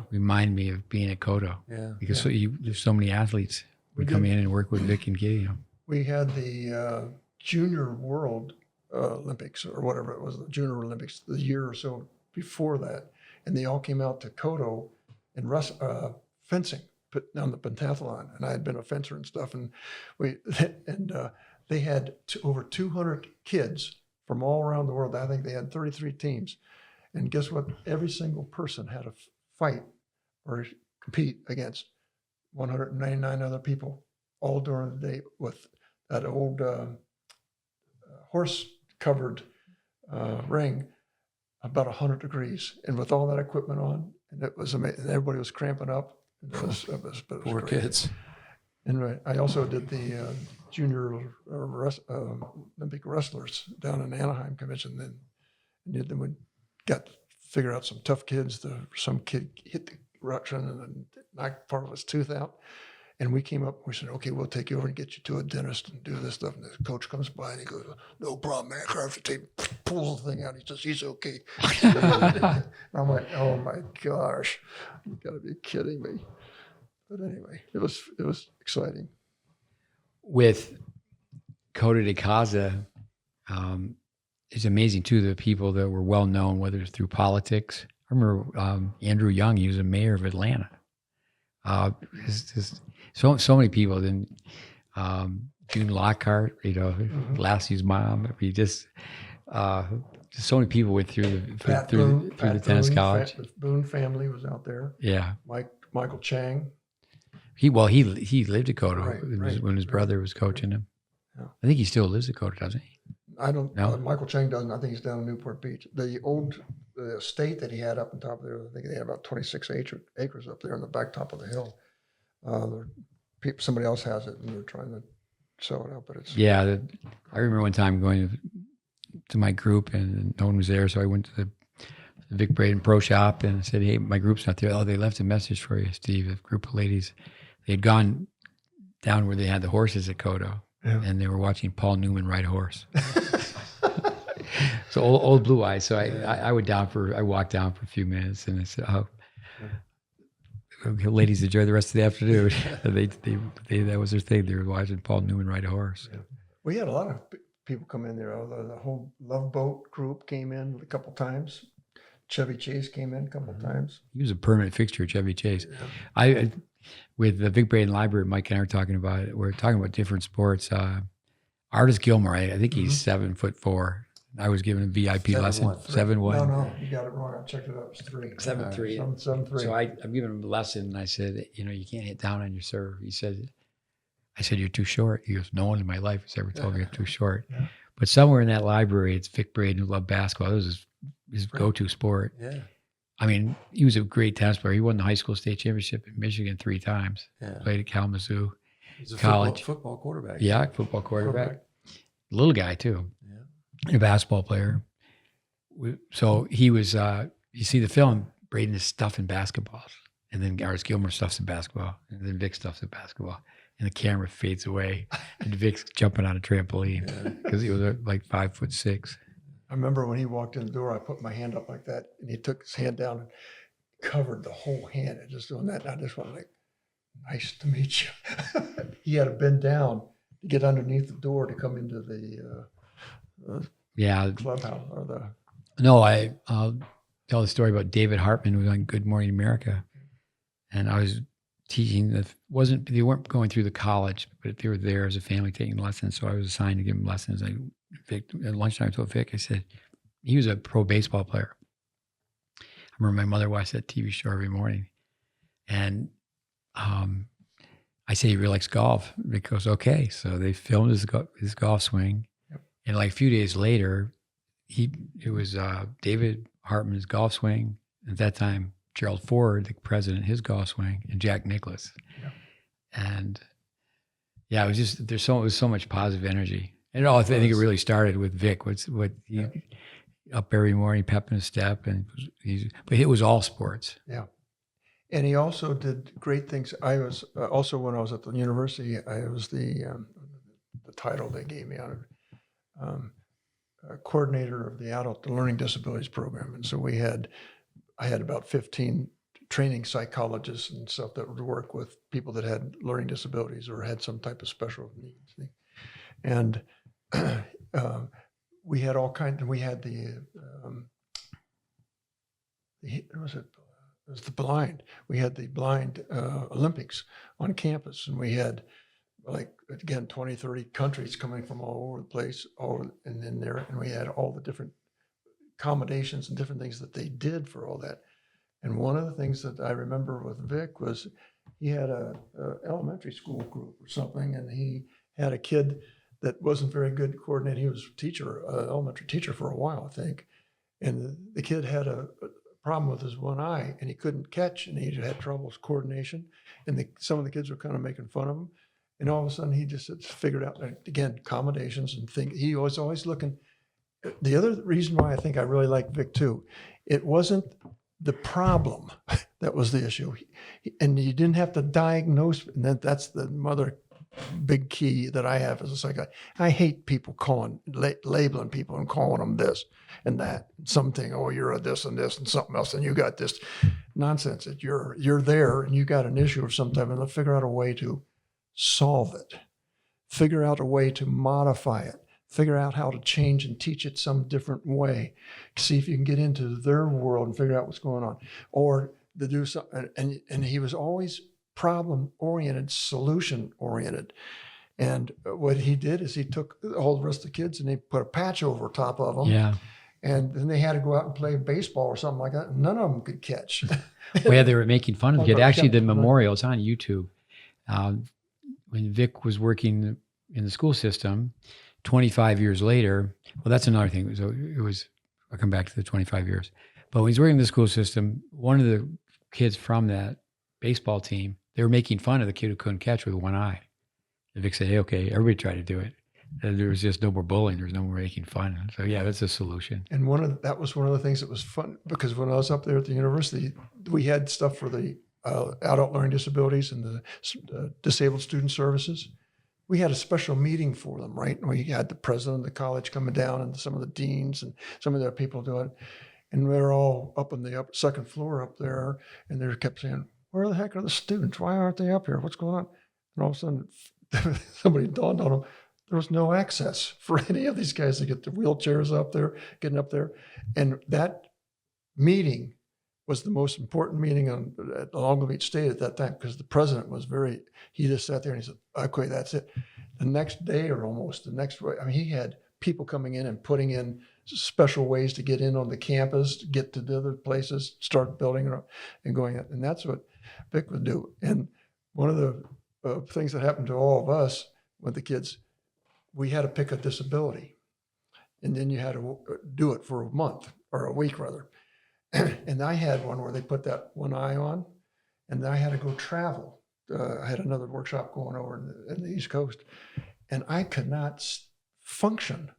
remind me of being at Koto. Yeah. Because there's so many athletes who come in and work with Vic and Gideon. We had the Junior World Olympics or whatever it was, the Junior Olympics, the year or so before that. And they all came out to Koto and fencing, put on the pentathlon. And I had been a fencer and stuff. And they had over 200 kids from all around the world. I think they had 33 teams. And guess what? Every single person had a fight or compete against 199 other people all during the day with that old horse-covered ring, about 100 degrees. And with all that equipment on, and it was amazing. Everybody was cramping up. It was Poor kids. And I also did the junior Olympic wrestlers down in Anaheim convention. Then we got to figure out some tough kids. Some kid hit the Russian and then knocked part of his tooth out. And we came up, we said, okay, we'll take you over and get you to a dentist and do this stuff. And the coach comes by and he goes, no problem, man. I have to take, pulls the thing out. He says, he's okay. And I'm like, oh my gosh, you gotta be kidding me. But anyway, it was exciting. With Coda de Casa, it's amazing too, the people that were well known, whether it's through politics. I remember Andrew Young, he was a mayor of Atlanta. Just so many people. Then June Lockhart, Lassie's mom. I mean, just so many people went through the tennis college. The Boone family was out there. Yeah, Michael Chang. He lived at Coda when his brother was coaching him. Yeah. I think he still lives at Coda, doesn't he? I don't. No? Michael Chang doesn't. I think he's down in Newport Beach. The old estate that he had up on top of there, I think they had about 26 acres up there on the back top of the hill. Somebody else has it, and they're trying to sell it out. But it's I remember one time going to my group, and no one was there, so I went to the Vic Braden Pro Shop and said, "Hey, my group's not there." Oh, they left a message for you, Steve. A group of ladies. They had gone down where they had the horses at Coda, and they were watching Paul Newman ride a horse. So old blue eyes. So I walked down for a few minutes, and I said, "Oh, ladies, enjoy the rest of the afternoon." they that was their thing. They were watching Paul Newman ride a horse. Yeah. We had a lot of people come in there. The whole Love Boat group came in a couple times. Chevy Chase came in a couple times. He was a permanent fixture, Chevy Chase. Yeah. With the Vic Braden Library, Mike and I were talking about it. We're talking about different sports. Artis Gilmore, I think he's 7'4". I was given a VIP lesson. 7'1". No, you got it wrong. I checked it out. It's 3. 7'3". 7'3". So I'm giving him a lesson, and I said, you can't hit down on your serve. I said, you're too short. He goes, no one in my life has ever told me you're too short. Yeah. But somewhere in that library, it's Vic Braden who loved basketball. That was his go-to sport. Yeah. I mean, he was a great tennis player. He won the high school state championship in Michigan 3 times. Yeah. Played at Kalamazoo. He's a college. football quarterback. Yeah, football quarterback. Little guy, too. Yeah. A basketball player. So he was, you see the film, Braden is stuffing basketballs. And then Artis Gilmore stuffs in basketball. And then Vic stuffs in basketball. And the camera fades away. And Vic's jumping on a trampoline because he was like 5'6". I remember when he walked in the door, I put my hand up like that, and he took his hand down and covered the whole hand. And just doing that, and I just went like, "Nice to meet you." He had to bend down to get underneath the door to come into the clubhouse or the. No, I'll tell the story about David Hartman, who was on Good Morning America, and I was teaching. They weren't going through the college, but they were there as a family taking lessons. So I was assigned to give them lessons. Vic, at lunchtime, I told Vic, I said, he was a pro baseball player. I remember my mother watched that TV show every morning. And I said, he really likes golf. Vic goes, okay. So they filmed his golf swing. Yep. And like a few days later, it was David Hartman's golf swing. At that time, Gerald Ford, the president, his golf swing, and Jack Nicklaus. Yep. And it was just, there was so much positive energy. And I think it really started with Vic. Up every morning, pep in his step, but it was all sports. Yeah, and he also did great things. I was also when I was at the university, I was the title they gave me on coordinator of the adult learning disabilities program, and so I had about 15 training psychologists and stuff that would work with people that had learning disabilities or had some type of special needs, and. We had all kinds. We had it was the blind. We had the blind Olympics on campus, and we had 20, 30 countries coming from all over the place, and we had all the different accommodations and different things that they did for all that. And one of the things that I remember with Vic was he had a elementary school group or something, and he had a kid that wasn't very good coordinating. He was elementary teacher for a while, I think. And the kid had a problem with his one eye, and he couldn't catch, and he had trouble with coordination. And some of the kids were kind of making fun of him. And all of a sudden, he just figured out, again, accommodations and things. He was always looking. The other reason why I think I really like Vic too, it wasn't the problem that was the issue. And you didn't have to diagnose, and that's the mother big key that I have as a psychiatrist. I hate people labeling people and calling them this and that. Something, oh, you're a this and this and something else, and you got this nonsense that you're there and you got an issue of some type, and let's figure out a way to solve it. Figure out a way to modify it. Figure out how to change and teach it some different way. See if you can get into their world and figure out what's going on, or to do something. And he was always problem-oriented, solution-oriented. And what he did is he took all the rest of the kids and they put a patch over top of them. Yeah. And then they had to go out and play baseball or something like that. None of them could catch. Well, yeah, they were making fun of the kid. Actually, the Right. memorial is on YouTube. When Vic was working in the school system, 25 years later, well, that's another thing. I'll come back to the 25 years. But when he's working in the school system, one of the kids from that baseball team, they were making fun of the kid who couldn't catch with one eye. And Vic said, hey, okay, everybody tried to do it. And there was just no more bullying. There was no more making fun. So yeah, that's a solution. And that was one of the things that was fun, because when I was up there at the university, we had stuff for the adult learning disabilities and the disabled student services. We had a special meeting for them, right? And we had the president of the college coming down and some of the deans and some of their people doing it. And we were all up on the second floor up there, and they kept saying, where the heck are the students? Why aren't they up here? What's going on? And all of a sudden, somebody dawned on them, there was no access for any of these guys to get the wheelchairs up there, getting up there. And that meeting was the most important meeting at Long Beach State at that time, because the president was he just sat there and he said, okay, that's it. The next day or almost the next way, I mean, he had people coming in and putting in special ways to get in on the campus, to get to the other places, start building it up and going. And that's what Vic would do. And one of the things that happened to all of us with the kids, we had to pick a disability, and then you had to do it for a month or a week rather. And I had one where they put that one eye on, and I had to go travel. I had another workshop going over in the East Coast, and I could not function.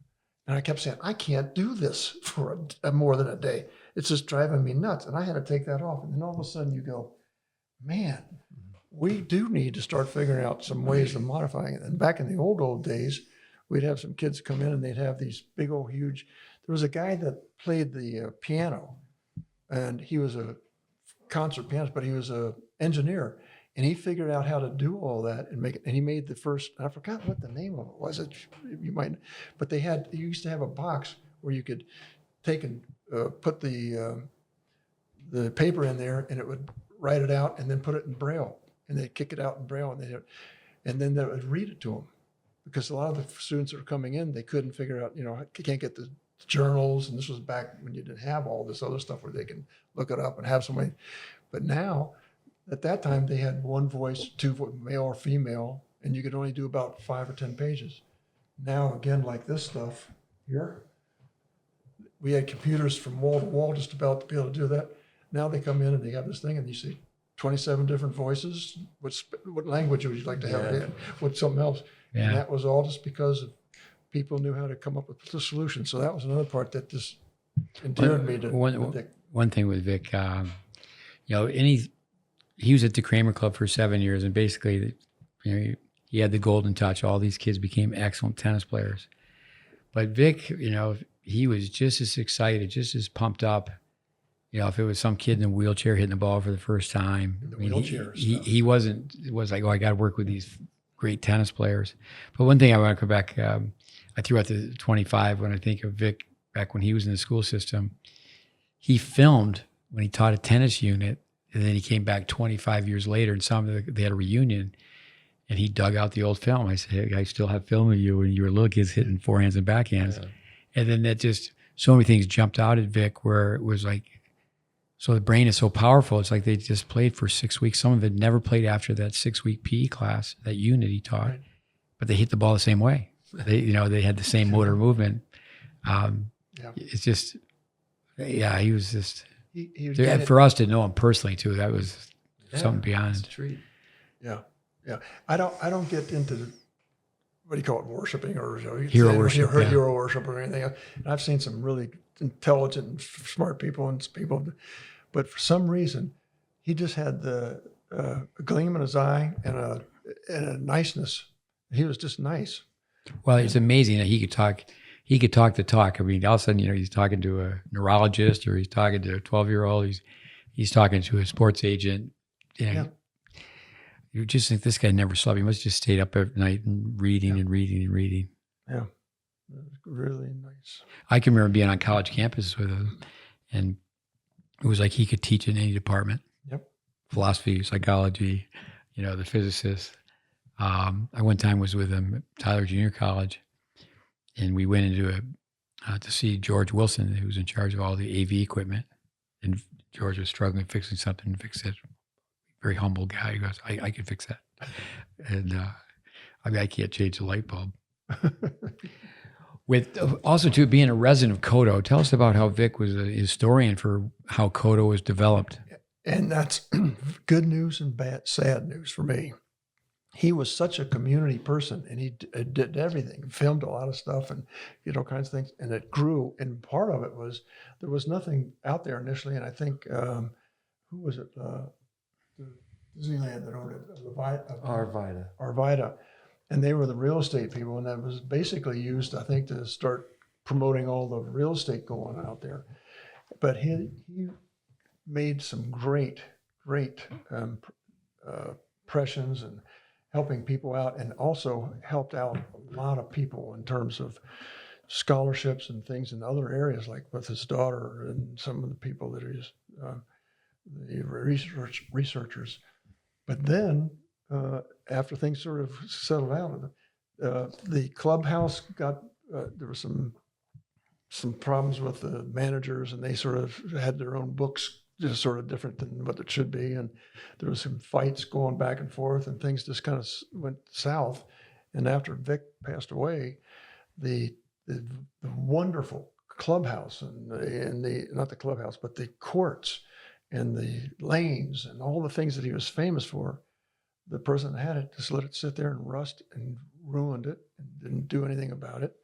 And I kept saying, I can't do this for more than a day. It's just driving me nuts. And I had to take that off. And then all of a sudden you go, man, we do need to start figuring out some ways of modifying it. And back in the old days, we'd have some kids come in and they'd have these big old huge, there was a guy that played the piano, and he was a concert pianist, but he was an engineer. And he figured out how to do all that and make it. And he made the first, I forgot what the name of it was. You might, but you used to have a box where you could take and put the paper in there, and it would write it out and then put it in Braille. And they'd kick it out in Braille, and then they would read it to them. Because a lot of the students that were coming in, they couldn't figure out, you can't get the journals. And this was back when you didn't have all this other stuff where they can look it up and have somebody. But now, at that time, they had one voice, male or female, and you could only do about 5 or 10 pages. Now, again, like this stuff here, we had computers from wall to wall just about to be able to do that. Now they come in and they have this thing, and you see 27 different voices. What language would you like to have it in? What's something else? Yeah. And that was all just because people knew how to come up with the solution. So that was another part that just endeared me to Vic. One thing with Vic, he was at the Kramer Club for 7 years, and basically, he had the golden touch. All these kids became excellent tennis players. But Vic, he was just as excited, just as pumped up. If it was some kid in a wheelchair hitting the ball for the first time, he was like, oh, I got to work with these great tennis players. But one thing I want to go back, I threw out the 25 when I think of Vic back when he was in the school system. He filmed when he taught a tennis unit, and then he came back 25 years later, and they had a reunion, and he dug out the old film. I said, hey, I still have film of you when you were little kids hitting forehands and backhands. Yeah. And then that just, so many things jumped out at Vic where it was like, so the brain is so powerful. It's like they just played for 6 weeks. Some of it never played after that 6-week PE class, that unit he taught, right. But they hit the ball the same way. They had the same motor movement. It's just, he was just, for us to know him personally too, that was something beyond. It's a treat. Yeah. I don't get into what do you call it, worshiping or hero worship, hero worship or anything. And I've seen some really intelligent and smart people, but for some reason, he just had the gleam in his eye and a niceness. He was just nice. Well, it's amazing that he could talk. He could talk the talk. I mean, all of a sudden, he's talking to a neurologist or he's talking to a 12-year-old. He's talking to a sports agent. Yeah. You just think this guy never slept. He must have just stayed up every night and reading and reading and reading. Yeah. It was really nice. I can remember being on college campus with him, and it was like he could teach in any department. Yep. Philosophy, psychology, the physicist. I one time was with him at Tyler Junior College, and we went into to see George Wilson, who was in charge of all the AV equipment. And George was struggling fixing something and fixed it. Very humble guy. He goes, I can fix that. And I can't change the light bulb. With also too being a resident of Kodo, tell us about how Vic was a historian for how Kodo was developed. And that's good news and sad news for me. He was such a community person, and he did everything, filmed a lot of stuff, and all kinds of things, and it grew. And part of it was there was nothing out there initially, and I think who was it? The Disneyland that owned it, Arvida, and they were the real estate people, and that was basically used, I think, to start promoting all the real estate going on out there. But he made some great impressions and helping people out, and also helped out a lot of people in terms of scholarships and things in other areas, like with his daughter and some of the people that he's the researchers. But then after things sort of settled out, the clubhouse got there were some problems with the managers, and they sort of had their own books, just sort of different than what it should be. And there was some fights going back and forth, and things just kind of went south. And after Vic passed away, the wonderful clubhouse and the not the clubhouse, but the courts and the lanes and all the things that he was famous for, the person that had it just let it sit there and rust and ruined it and didn't do anything about it.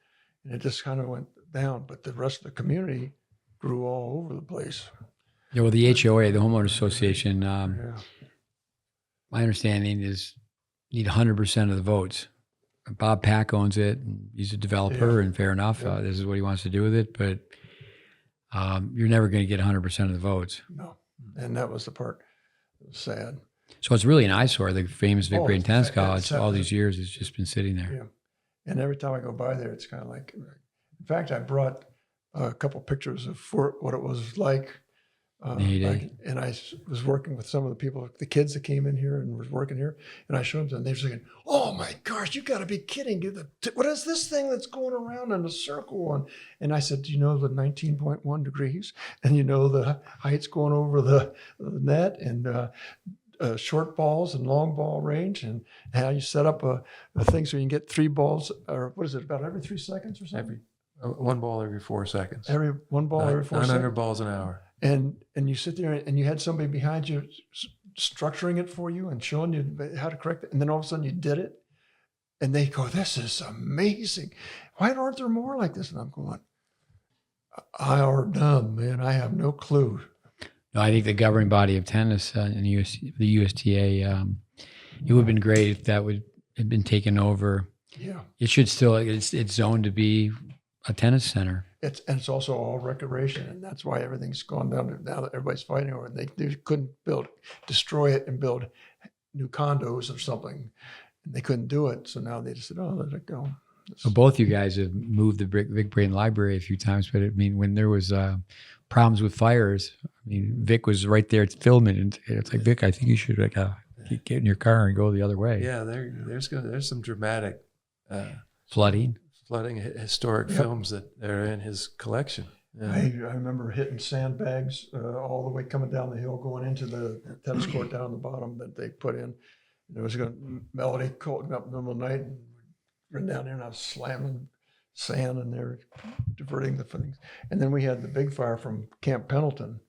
And it just kind of went down. But the rest of the community grew all over the place. Yeah, well, the HOA, the Homeowners Association, my understanding is need 100% of the votes. Bob Pack owns it, and he's a developer, and fair enough. Yeah. This is what he wants to do with it, but you're never going to get 100% of the votes. No, and that was the part that was sad. So it's really an eyesore. The famous Vic Braden Tennis College, it's all these years, it's just been sitting there. Yeah, and every time I go by there, it's kind of like, in fact, I brought a couple pictures of what it was like. And I was working with some of the people, the kids that came in here and was working here, and I showed them, and they were saying, "Oh my gosh, you got to be kidding! What is this thing that's going around in a circle?" And I said, "Do you know the 19.1 degrees, and you know the heights going over the net, and short balls and long ball range, and how you set up a thing so you can get 3 balls, or what is it, about every 3 seconds or something? One ball every 4 seconds. Every 1 ball every 4 seconds. 900 balls an hour. And you sit there and you had somebody behind you structuring it for you and showing you how to correct it. And then all of a sudden you did it, and they go, "This is amazing. Why aren't there more like this?" And I'm going, "I are dumb, man. I have no clue." No, I think the governing body of tennis and the USTA, it would have been great if that would have been taken over. Yeah. It should still, it's zoned to be a tennis center. It's also all recreation, and that's why everything's gone down now that everybody's fighting over it. They couldn't destroy it and build new condos or something, and they couldn't do it. So now they just said, "Oh, let it go." So both you guys have moved the Vic Braden Library a few times, but I mean, when there was problems with fires, I mean, Vic was right there filming, and it's like, "Vic, I think you should get in your car and go the other way." Yeah, there's some dramatic flooding, historic films that are in his collection. Yeah. I remember hitting sandbags all the way coming down the hill, going into the tennis court down the bottom that they put in. There was a Melody called me up in the middle of the night, and ran down there, and I was slamming sand in there, diverting the things. And then we had the big fire from Camp Pendleton,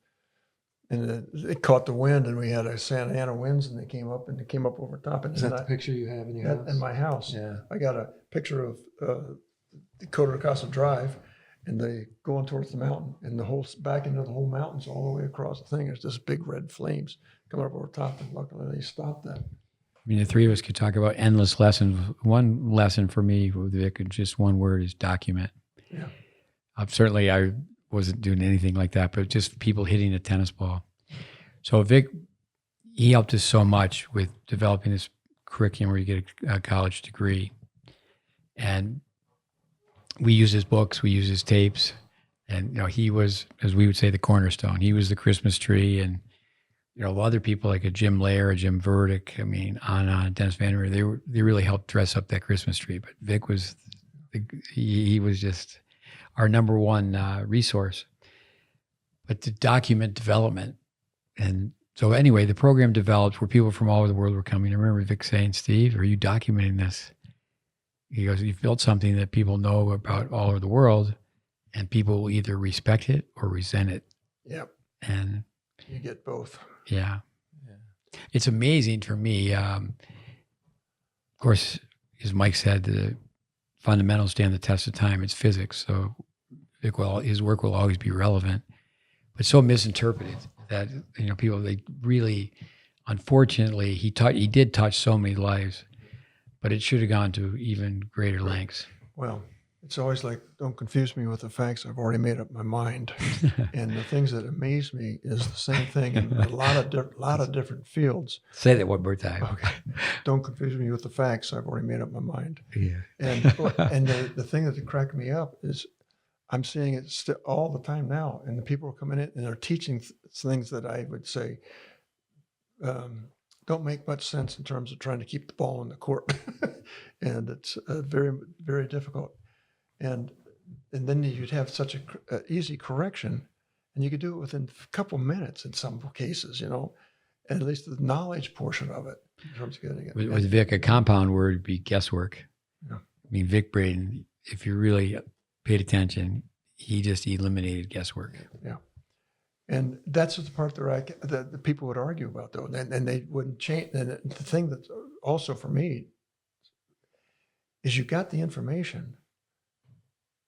and it caught the wind, and we had a Santa Ana winds, and they came up over top. And is that the picture you have in your house? In my house. Yeah. I got a picture of the Coto de Casa Drive, and they going towards the mountain, and the whole back into the whole mountains all the way across the thing. There's just big red flames coming up over top, and luckily they stopped that. I mean, the three of us could talk about endless lessons. One lesson for me with Vic, just one word, is document. Yeah. Certainly, I wasn't doing anything like that, but just people hitting a tennis ball. So Vic, he helped us so much with developing this curriculum where you get a college degree. And we use his books, we use his tapes. And, he was, as we would say, the cornerstone. He was the Christmas tree. And, other people like a Jim Lair, a Jim Verdick, I mean, on Dennis Van Rier, they really helped dress up that Christmas tree. But Vic was, he was just our number one resource. But to document development. And so anyway, the program developed where people from all over the world were coming. I remember Vic saying, "Steve, are you documenting this?" He goes, "You've built something that people know about all over the world, and people will either respect it or resent it." Yep. And you get both. Yeah. It's amazing for me. Of course, as Mike said, the fundamentals stand the test of time. It's physics. So his work will always be relevant, but so misinterpreted that, people, they really, unfortunately, he did touch so many lives, but it should have gone to even greater lengths. Well, it's always like, don't confuse me with the facts. I've already made up my mind. And the things that amaze me is the same thing in a lot of different fields. Say that one more time. Okay. Don't confuse me with the facts. I've already made up my mind. Yeah. And the thing that cracked me up is I'm seeing it all the time now. And the people are coming in and they're teaching things that I would say don't make much sense in terms of trying to keep the ball in the court. And it's very, very difficult. And then you'd have such a easy correction, and you could do it within a couple minutes in some cases, at least the knowledge portion of it in terms of getting it. With Vic, a compound word would be guesswork. Yeah. I mean, Vic Braden, if you really paid attention, he just eliminated guesswork. Yeah. And that's the part that the people would argue about, though, and they wouldn't change. And the thing that's also for me is you got the information,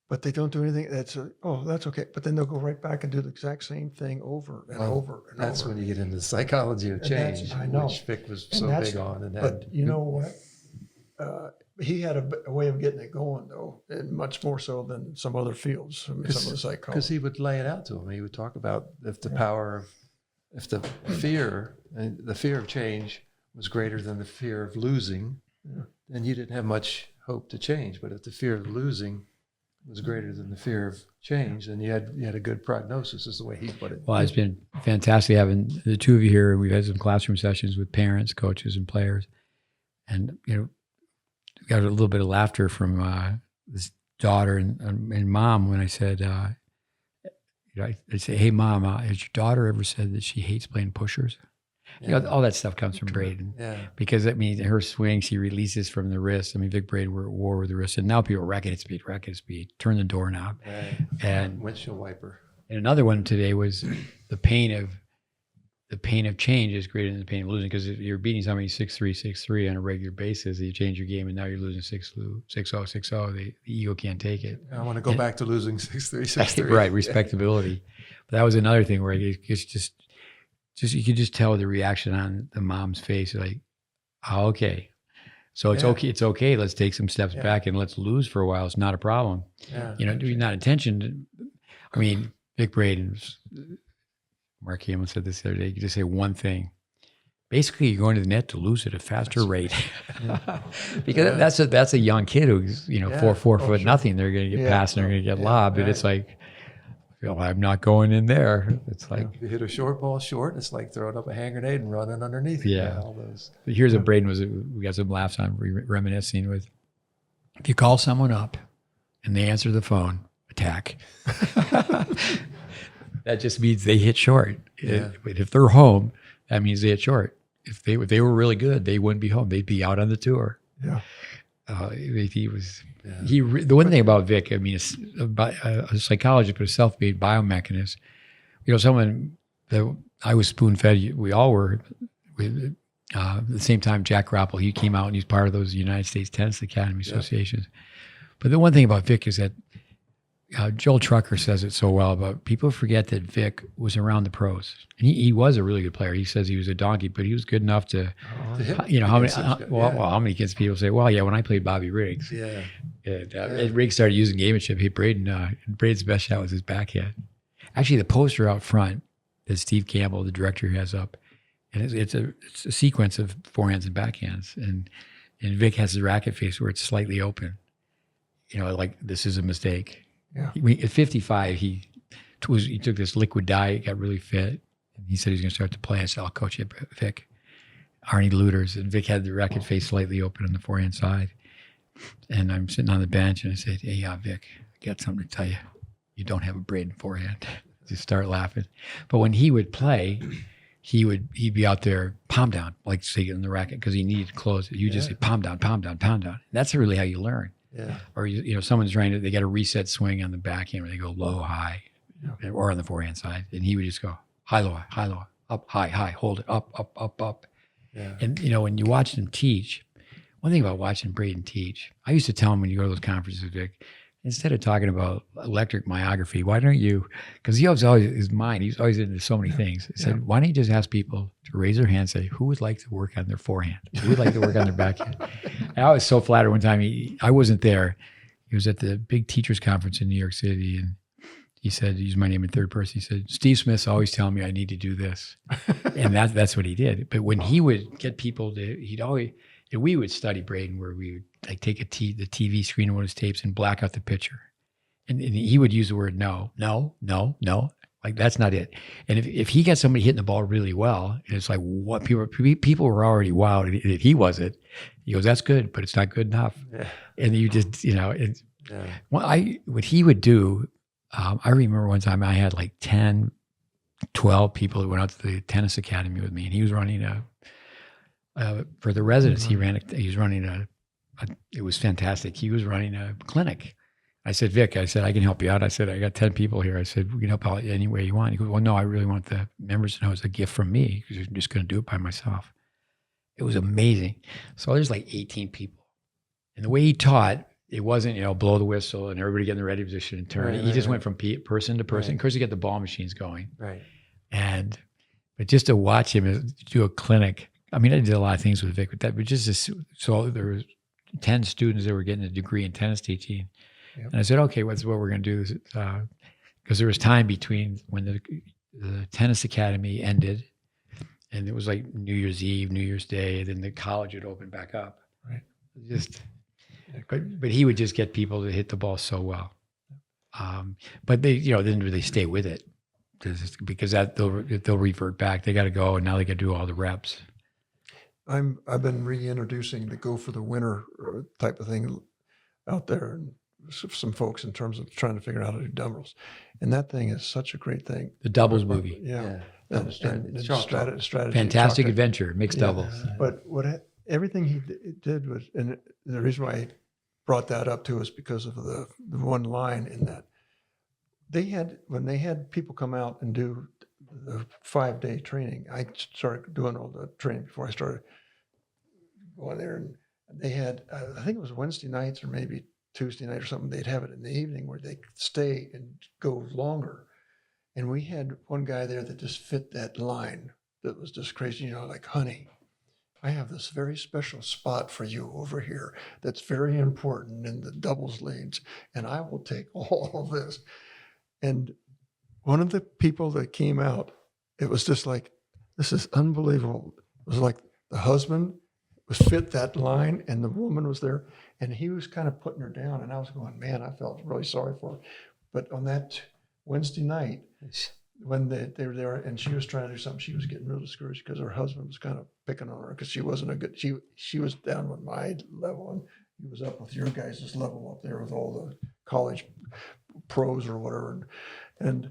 but they don't do anything. That's okay. But then they'll go right back and do the exact same thing over and over and that's over. when you get into the psychology of change, I know. which Vic was And so big on. But you know what? He had a way of getting it going, though, and much more so than some other fields. I mean, some of the psychology. Because he would lay it out to him. He would talk about if the fear of change was greater than the fear of losing, then you didn't have much hope to change. But if the fear of losing was greater than the fear of change, then you had a good prognosis, is the way he put it. Well, it's been fantastic having the two of you here. We've had some classroom sessions with parents, coaches, and players. And, got a little bit of laughter from this daughter and mom when I said, I say, "Hey, Mom, has your daughter ever said that she hates playing pushers?" All that stuff comes from Braden. Yeah. Because, her swing, she releases from the wrist. I mean, Vic Braden were at war with the wrist. And now people racket at speed, turn the doorknob. Right. And windshield wiper. And another one today was the pain of change is greater than the pain of losing, because if you're beating somebody 6-3, 6-3 on a regular basis, you change your game and now you're losing 6-0, 6-0, the ego can't take it. I want to go back to losing 6-3, 6-3. Right, respectability. But that was another thing where it's just you could just tell the reaction on the mom's face, like, "Oh, okay. So it's okay. It's okay. Let's take some steps back and let's lose for a while. It's not a problem." Yeah. Not intention. I mean, Vic Braden, Mark Hamill said this the other day. You just say one thing. Basically, you're going to the net to lose at a faster rate. Because that's a young kid who's 4 foot nothing. They're going to get past and they're going to get lobbed. Right. And it's like, I'm not going in there. It's like if you hit a short ball short, it's like throwing up a hand grenade and running underneath. Yeah. All those. But here's what Braden was. We got some laughs on reminiscing with. If you call someone up and they answer the phone, attack. That just means they hit short. Yeah. If they're home, that means they hit short. If they were really good, they wouldn't be home. They'd be out on the tour. Yeah. He was. Yeah. The one thing about Vic, I mean, a psychologist, but a self-made biomechanist. Someone that I was spoon-fed. We all were. At the same time, Jack Grapple, he came out and he's part of those United States Tennis Academy associations. But the one thing about Vic is that Joel Trucker says it so well about people forget that Vic was around the pros. And he was a really good player. He says he was a donkey, but he was good enough to, To hit how many, against those guys, well, how many kids people say, well, yeah, when I played Bobby Riggs, yeah. Riggs started using gamemanship. Braden's best shot was his backhand. Actually, the poster out front that Steve Campbell, the director, has up, and it's a sequence of forehands and backhands, and Vic has his racket face where it's slightly open. Like this is a mistake. Yeah. At 55, he took this liquid diet, got really fit, and he said he was going to start to play. I said, I'll coach you, Vic. Arnie Luters, and Vic had the racket face slightly open on the forehand side. And I'm sitting on the bench, and I said, hey, Vic, I got something to tell you. You don't have a Braden forehand. Just start laughing. But when he would play, he'd be out there palm down, like say in the racket, because he needed to close it. You just say palm down, palm down, palm down. That's really how you learn. Yeah. Or someone's trying to, they got a reset swing on the backhand where they go low, high, or on the forehand side, and he would just go high, low, up, high, hold it, up. Yeah. And when you watch him teach, one thing about watching Braden teach, I used to tell him when you go to those conferences, Vic, instead of talking about electric myography, why don't you, because he was always, his mind, he's always into so many things. He said, why don't you just ask people to raise their hand and say, who would like to work on their forehand? Who would like to work on their backhand? And I was so flattered one time, I wasn't there. He was at the big teachers conference in New York City, and he said, he used my name in third person. He said, Steve Smith's always telling me I need to do this. And that's what he did. But when he would get people to, we would study Braden where we would like take the TV screen of one of his tapes and black out the picture. And he would use the word no. Like that's not it. And if he got somebody hitting the ball really well, and it's like what people were already wowed that he wasn't. He goes, that's good, but it's not good enough. Yeah. And you just, what he would do, I remember one time I had like 10, 12 people who went out to the tennis academy with me, and he was running for the residents. Mm-hmm. He was running it was fantastic. He was running a clinic. I said, Vic, I can help you out. I said, I got 10 people here. I said, we can help out any way you want. He goes, well, no, I really want the members to know it's a gift from me because I'm just going to do it by myself. It was amazing. So there's like 18 people. And the way he taught, it wasn't, blow the whistle and everybody get in the ready position and turn. He just went from person to person. Of course, you get the ball machines going. Right. But just to watch him do a clinic, I mean, I did a lot of things with Vic with that, but so there was 10 students that were getting a degree in tennis teaching. Yep. And I said, okay, what's what we're going to do? Because there was time between when the tennis academy ended, and it was like New Year's Eve, New Year's Day, and then the college would open back up. Right. But he would just get people to hit the ball so well. But they, didn't really stay with it because they'll revert back. They got to go, and now they got to do all the reps. I've been reintroducing the go for the winner type of thing out there, and some folks in terms of trying to figure out how to do doubles, and that thing is such a great thing. The doubles movie, strategy, fantastic adventure, mixed doubles. But everything he did was, and the reason why I brought that up too is because of the one line in that when they had people come out and do the 5-day training. I started doing all the training before I started going there, and they had I think it was Wednesday nights or maybe Tuesday night or something. They'd have it in the evening where they could stay and go longer. And we had one guy there that just fit that line that was just crazy, like, honey, I have this very special spot for you over here that's very important in the doubles lanes, and I will take all of this. And one of the people that came out, it was just like, this is unbelievable. It was like the husband was fit that line and the woman was there, and he was kind of putting her down, and I was going, man, I felt really sorry for her. But on that Wednesday night, when they were there and she was trying to do something, she was getting real discouraged because her husband was kind of picking on her because she wasn't she was down with my level and he was up with your guys' level up there with all the college pros or whatever. And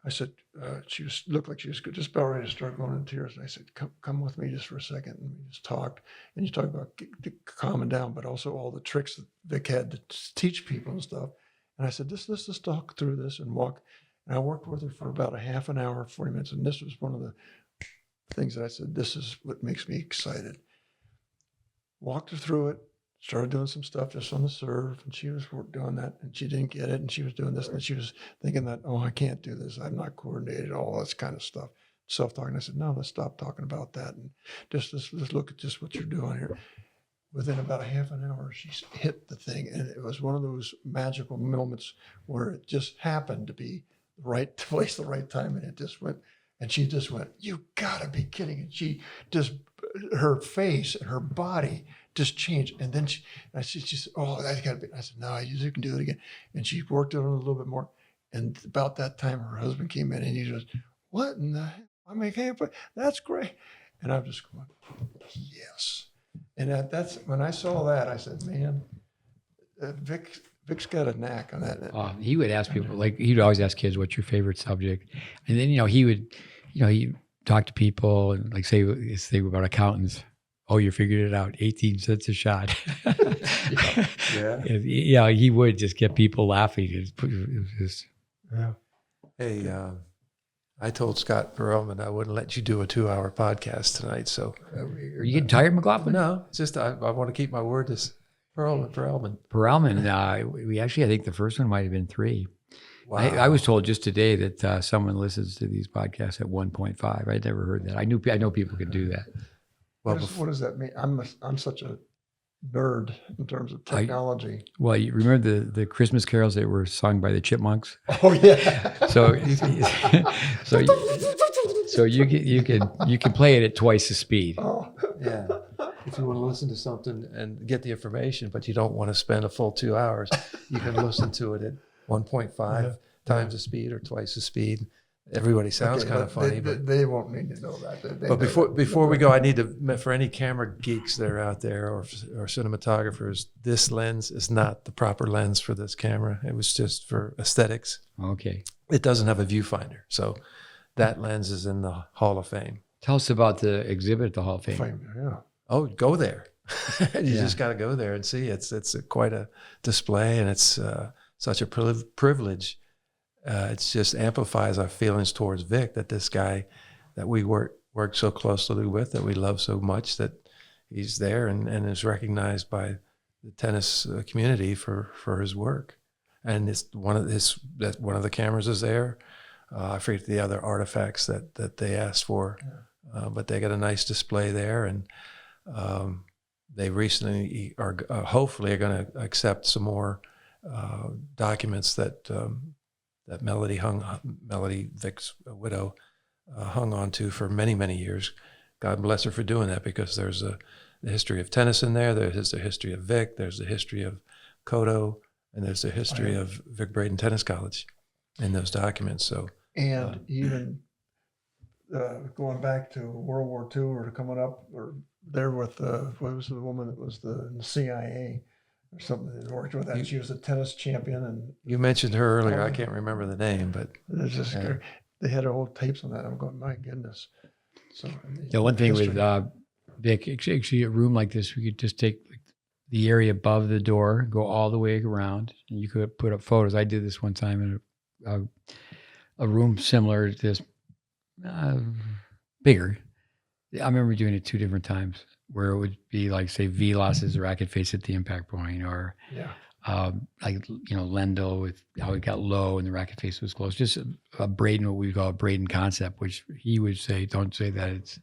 I said, she looked like she was just about ready to start going into tears. And I said, come with me just for a second. And we just talked. And you talk about calming down, but also all the tricks that Vic had to teach people and stuff. And I said, let's just talk through this and walk. And I worked with her for about a half an hour, 40 minutes. And this was one of the things that I said, this is what makes me excited. Walked her through it. started doing some stuff just on the serve, and she was doing that, and she didn't get it, and she was doing this, and she was thinking that, oh, I can't do this. I'm not coordinated, all this kind of stuff. Self-talking. I said, no, let's stop talking about that, and just let's look at just what you're doing here. Within about a half an hour, she hit the thing, and it was one of those magical moments where it just happened to be the right place, the right time, and it just went. And she just went, you gotta be kidding. And she just, her face and her body just changed. And then she said, oh, that gotta be, I said, no, you can do it again. And she worked on it a little bit more. And about that time, her husband came in and he goes, what in the hell? I mean, hey, but that's great. And I'm just going, yes. And that's, when I saw that, I said, man, Vic's got a knack on that. He would ask people, like, he'd always ask kids, what's your favorite subject? And then, he talk to people and, like, say about accountants. Oh, you figured it out. 18 cents a shot. Yeah. He would just get people laughing. It was just, Yeah. Hey, I told Scott Perelman I wouldn't let you do a 2-hour podcast tonight. So, are you getting tired, McLaughlin? No, it's just I want to keep my word to Perelman. We actually, I think the first one might have been 3. Wow. I was told just today that someone listens to these podcasts at 1.5. I'd never heard that. I know people could do that. Well, what does that mean? I'm such a nerd in terms of technology. Well, you remember the Christmas carols that were sung by the Chipmunks? Oh yeah. So you can play it at twice the speed. Oh yeah. If you want to listen to something and get the information, but you don't want to spend a full 2 hours, you can listen to it at 1.5 times the speed or twice the speed. Everybody sounds kind of funny, but they won't need to know that. But before we go, I need to, for any camera geeks that are out there or cinematographers, this lens is not the proper lens for this camera. It was just for aesthetics. Okay. It doesn't have a viewfinder, so that lens is in the Hall of Fame. Tell us about the exhibit at the Hall of Fame. Yeah. Oh, go there. You just got to go there and see. It's quite a display, and it's such a privilege. It just amplifies our feelings towards Vic, that this guy that we worked so closely with, that we love so much, that he's there and is recognized by the tennis community for his work. And it's one of the cameras is there. I forget the other artifacts that they asked for, but they got a nice display there, and they recently are hopefully going to accept some more documents that Melody, Vic's widow, hung on to for many, many years. God bless her for doing that, because there's the history of tennis in there. There's the history of Vic. There's the history of Kodo, and there's the history of Vic Braden Tennis College in those documents. So, and even going back to World War II or coming up, or there with what was the woman that was in the CIA or something that worked with that. She was a tennis champion, and you mentioned her earlier. I can't remember the name, but it's just they had old tapes on that. I'm going, my goodness. So the one thing with Vic, actually, a room like this, we could just take the area above the door, go all the way around, and you could put up photos. I did this one time in a room similar to this, bigger. I remember doing it 2 different times, where it would be like, say, Vilas's racket face at the impact point, or Lendl with how it got low and the racket face was close. Just a Braden, what we call a Braden concept, which he would say, don't say that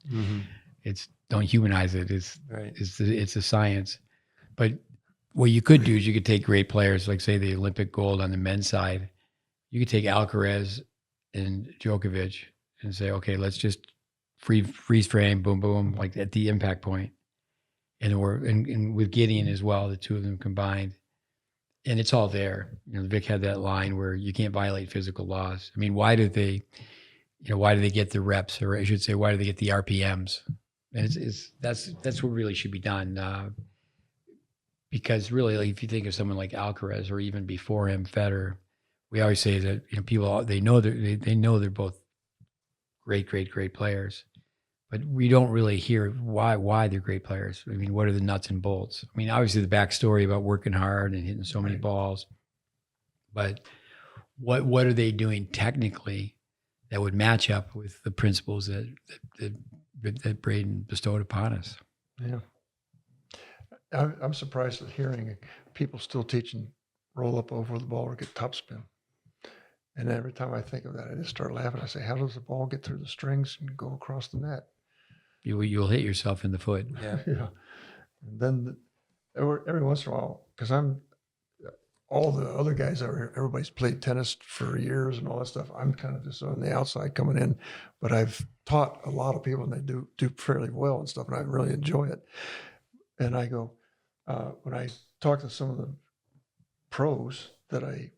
it's don't humanize it. It's a science. But what you could do is you could take great players, like say the Olympic gold on the men's side. You could take Alcaraz and Djokovic and say, okay, let's just freeze frame, boom, boom, like at the impact point. And with Gideon as well, the two of them combined. And it's all there. Vic had that line where you can't violate physical laws. I mean, why do they get the reps, or I should say, why do they get the RPMs? And that's what really should be done. Because really, like, if you think of someone like Alcaraz, or even before him, Federer, we always say that people they know they're both great players, but we don't really hear why they're great players. I mean, what are the nuts and bolts? I mean, obviously the backstory about working hard and hitting so many balls, but what are they doing technically that would match up with the principles that Braden bestowed upon us? Yeah. I'm surprised at hearing people still teaching roll up over the ball or get topspin. And every time I think of that, I just start laughing. I say, how does the ball get through the strings and go across the net? You'll hit yourself in the foot. Yeah. Yeah. And then every once in a while, because all the other guys everybody's played tennis for years and all that stuff. I'm kind of just on the outside coming in, but I've taught a lot of people and they do fairly well and stuff, and I really enjoy it. And I go, when I talk to some of the pros that I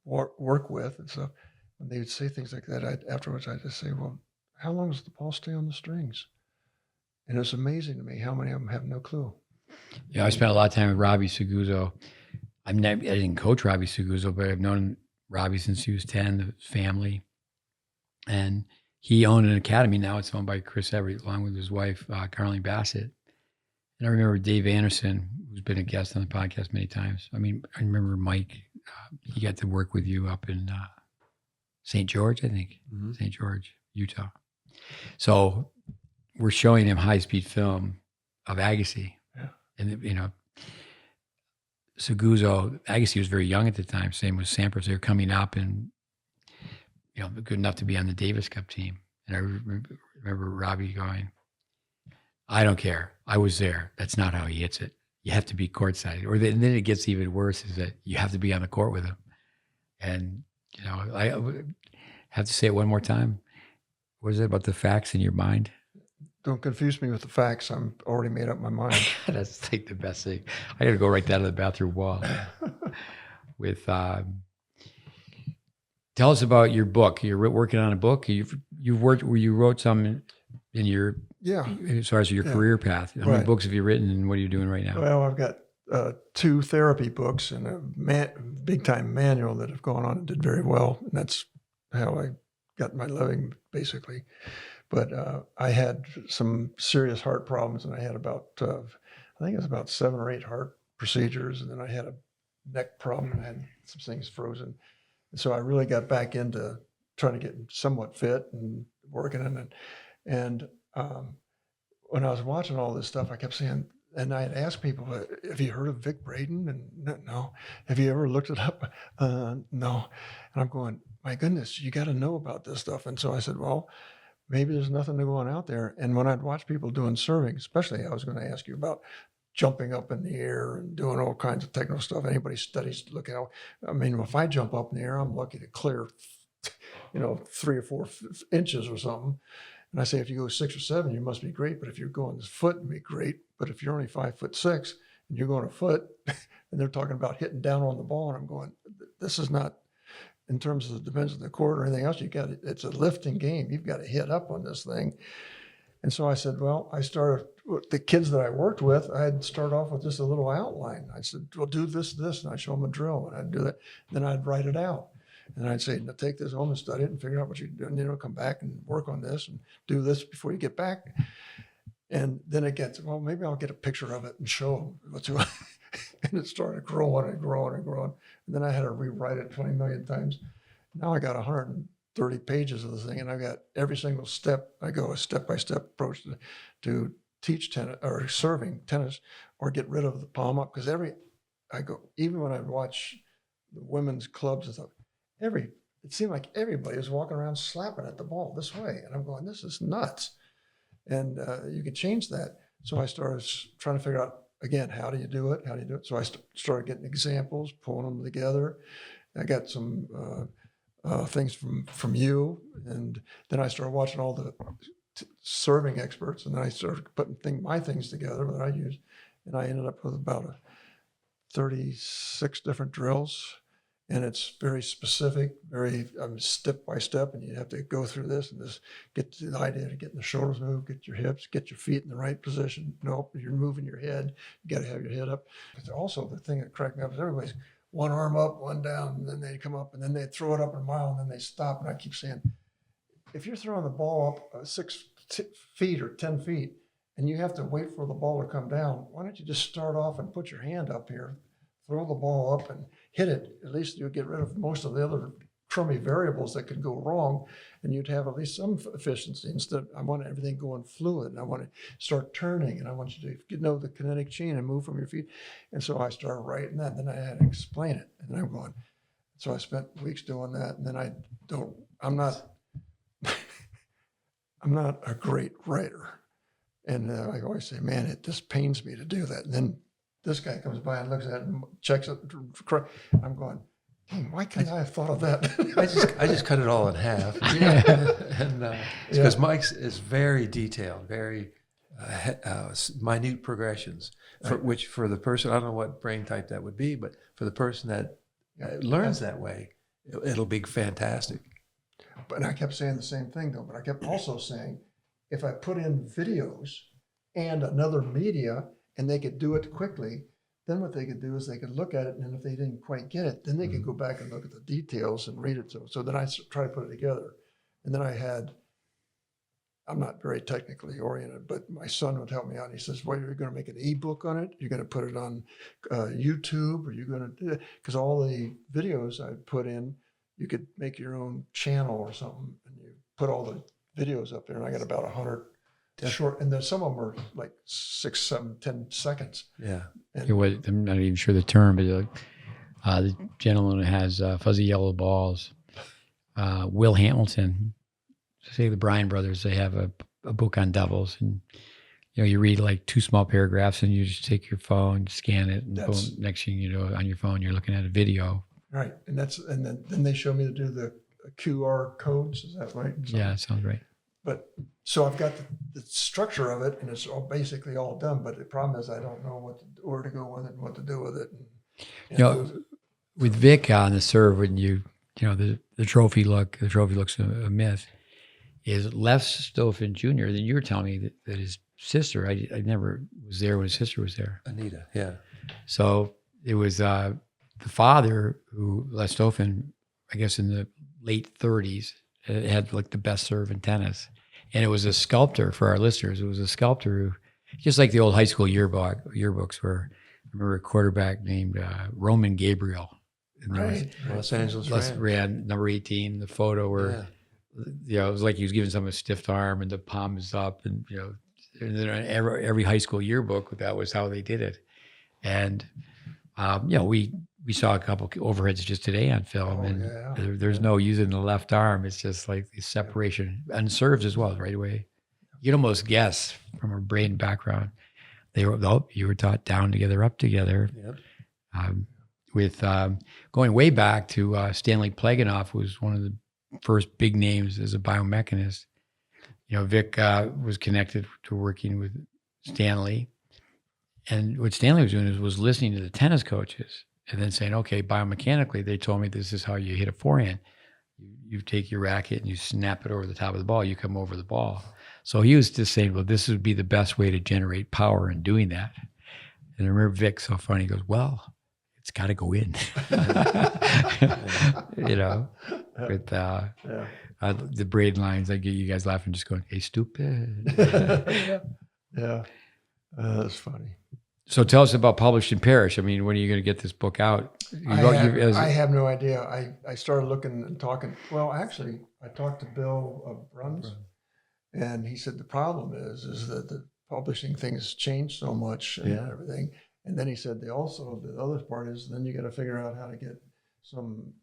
work with and stuff, when they would say things like that, afterwards I just say, well, how long does the ball stay on the strings? And it's amazing to me how many of them have no clue. Yeah, I spent a lot of time with Robbie Seguzo. I didn't coach Robbie Seguzo, but I've known Robbie since he was 10, his family. And he owned an academy. Now it's owned by Chris Everett, along with his wife, Carleen Bassett. And I remember Dave Anderson, who's been a guest on the podcast many times. I mean, I remember Mike, he got to work with you up in St. George, I think, St. George, Utah. So we're showing him high-speed film of Agassi. Yeah. And, you know, Seguzo, Agassi was very young at the time. Same with Sampras. They were coming up and, you know, good enough to be on the Davis Cup team. And I remember Robbie going, I don't care. I was there. That's not how he hits it. You have to be courtside. And then it gets even worse is that you have to be on the court with him. And, you know, I have to say it one more time. What is it about the facts in your mind? Don't confuse me with the facts. I'm already made up my mind. That's like the best thing. I got to go right down to the bathroom wall. With tell us about your book. You're working on a book. You wrote some in your as far as your career path. How many books have you written, and what are you doing right now? Well, I've got 2 therapy books and a big time manual that have gone on and did very well, and that's how I got my living basically. But I had some serious heart problems, and I had about, I think it was about 7 or 8 heart procedures, and then I had a neck problem and I had some things frozen. And so I really got back into trying to get somewhat fit and working in it. And when I was watching all this stuff, I kept saying, and I had asked people, have you heard of Vic Braden? And no. Have you ever looked it up? No. And I'm going, my goodness, you got to know about this stuff. And so I said, well, maybe there's nothing going out there. And when I'd watch people doing serving, especially, I was going to ask you about jumping up in the air and doing all kinds of technical stuff. Anybody studies, look how, I mean, if I jump up in the air, I'm lucky to clear, 3 or 4 inches or something. And I say, if you go 6 or 7, you must be great. But if you're going this foot, it'd be great. But if you're only 5'6" and you're going a foot, and they're talking about hitting down on the ball, and I'm going, this is not, in terms of the dimensions of the court or anything else, it's a lifting game. You've got to hit up on this thing. And so I said, well, I started, the kids that I worked with, I'd start off with just a little outline. I said, well, do this, and I'd show them a drill, and I'd do that. Then I'd write it out. And I'd say, now take this home and study it and figure out what you're doing, come back and work on this and do this before you get back. And then it gets, well, maybe I'll get a picture of it and show them what's going on. And it started growing and growing and growing. And then I had to rewrite it 20 million times. Now I got 130 pages of the thing, and I got every single step. I go a step-by-step approach to teach tennis or serving tennis or get rid of the palm up. Because even when I watch the women's clubs and stuff, it seemed like everybody was walking around slapping at the ball this way. And I'm going, this is nuts. And you could change that. So I started trying to figure out, again, how do you do it? So I started getting examples, pulling them together. I got some things from you. And then I started watching all the serving experts. And then I started putting my things together that I use. And I ended up with about 36 different drills. And it's very specific, very step by step, and you have to go through this and just get to the idea of getting the shoulders moved, get your hips, get your feet in the right position. Nope, you're moving your head. You got to have your head up. But also, the thing that cracked me up is everybody's one arm up, one down, and then they come up, and then they throw it up a mile, and then they stop. And I keep saying, if you're throwing the ball up 6 feet or 10 feet, and you have to wait for the ball to come down, why don't you just start off and put your hand up here, throw the ball up, and hit it? At least you'll get rid of most of the other crummy variables that could go wrong, and you'd have at least some efficiency. Instead, I want everything going fluid, and I want to start turning, and I want you to know the kinetic chain and move from your feet. And so I started writing that, and then I had to explain it, and I'm going. So I spent weeks doing that, and then I'm not a great writer. And I always say, man, it just pains me to do that. And then this guy comes by and looks at it and checks it. I'm going, dang, why couldn't I have thought of that? I just cut it all in half. And it's because Mike's is very detailed, very minute progressions, which for the person, I don't know what brain type that would be, but for the person that learns that way, it'll be fantastic. But I kept saying the same thing, though. But I kept also saying, if I put in videos and another media and they could do it quickly, then what they could do is they could look at it, and if they didn't quite get it, then they could go back and look at the details and read it. So then I tried to put it together. And then I'm not very technically oriented, but my son would help me out. He says, well, you're going to make an ebook on it? You're going to put it on YouTube? Or you're going to do it? Because all the videos I put in, you could make your own channel or something, and you put all the videos up there, and I got about 100 short, and then some of them are like 6, 7, 10 seconds. Yeah. I'm not even sure the term, but the gentleman who has Fuzzy Yellow Balls, Will Hamilton, say the Bryan brothers, they have a book on doubles, and you read like 2 small paragraphs, and you just take your phone, scan it, and boom, next thing you know, on your phone, you're looking at a video. Right, and then they show me to do the QR codes. Is that right? So, yeah, that sounds right. But so I've got the structure of it, and it's basically all done. But the problem is I don't know where to go with it and what to do with it. With Vic on the serve, when the trophy looks a myth. Is Les Stoffen Jr. Then you were telling me that his sister, I never was there when his sister was there. Anita, yeah. So it was the father who, Les Stoffen, I guess in the late 30s, had like the best serve in tennis. And it was a sculptor, for our listeners. It was a sculptor who, just like the old high school yearbooks where I remember a quarterback named Roman Gabriel. And Right. Los Angeles Les Rams. ran number 18, the photo where, it was like he was giving someone a stiff arm and the palm is up. And, and then every high school yearbook, that was how they did it. And, we saw a couple overheads just today on film, there's no using the left arm. It's just like the separation, and serves as well right away. You'd almost guess from a brain background, you were taught down together, up together. Yep. With going way back to Stanley Plaganoff, was one of the first big names as a biomechanist. Vic was connected to working with Stanley. And what Stanley was doing was listening to the tennis coaches and then saying, okay, biomechanically, they told me this is how you hit a forehand. You take your racket and you snap it over the top of the ball. You come over the ball. So he was just saying, well, this would be the best way to generate power in doing that. And I remember Vic, so funny, he goes, well, it's got to go in. With the Braden lines, I get you guys laughing, just going, hey, stupid. Yeah. That's funny. So tell us about Published in Parish. I mean, when are you going to get this book out? I have no idea. I started looking and talking. Well, actually, I talked to Bill Bruns, and he said the problem is that the publishing things changed so much and everything. And then he said the other part is then you got to figure out how to get some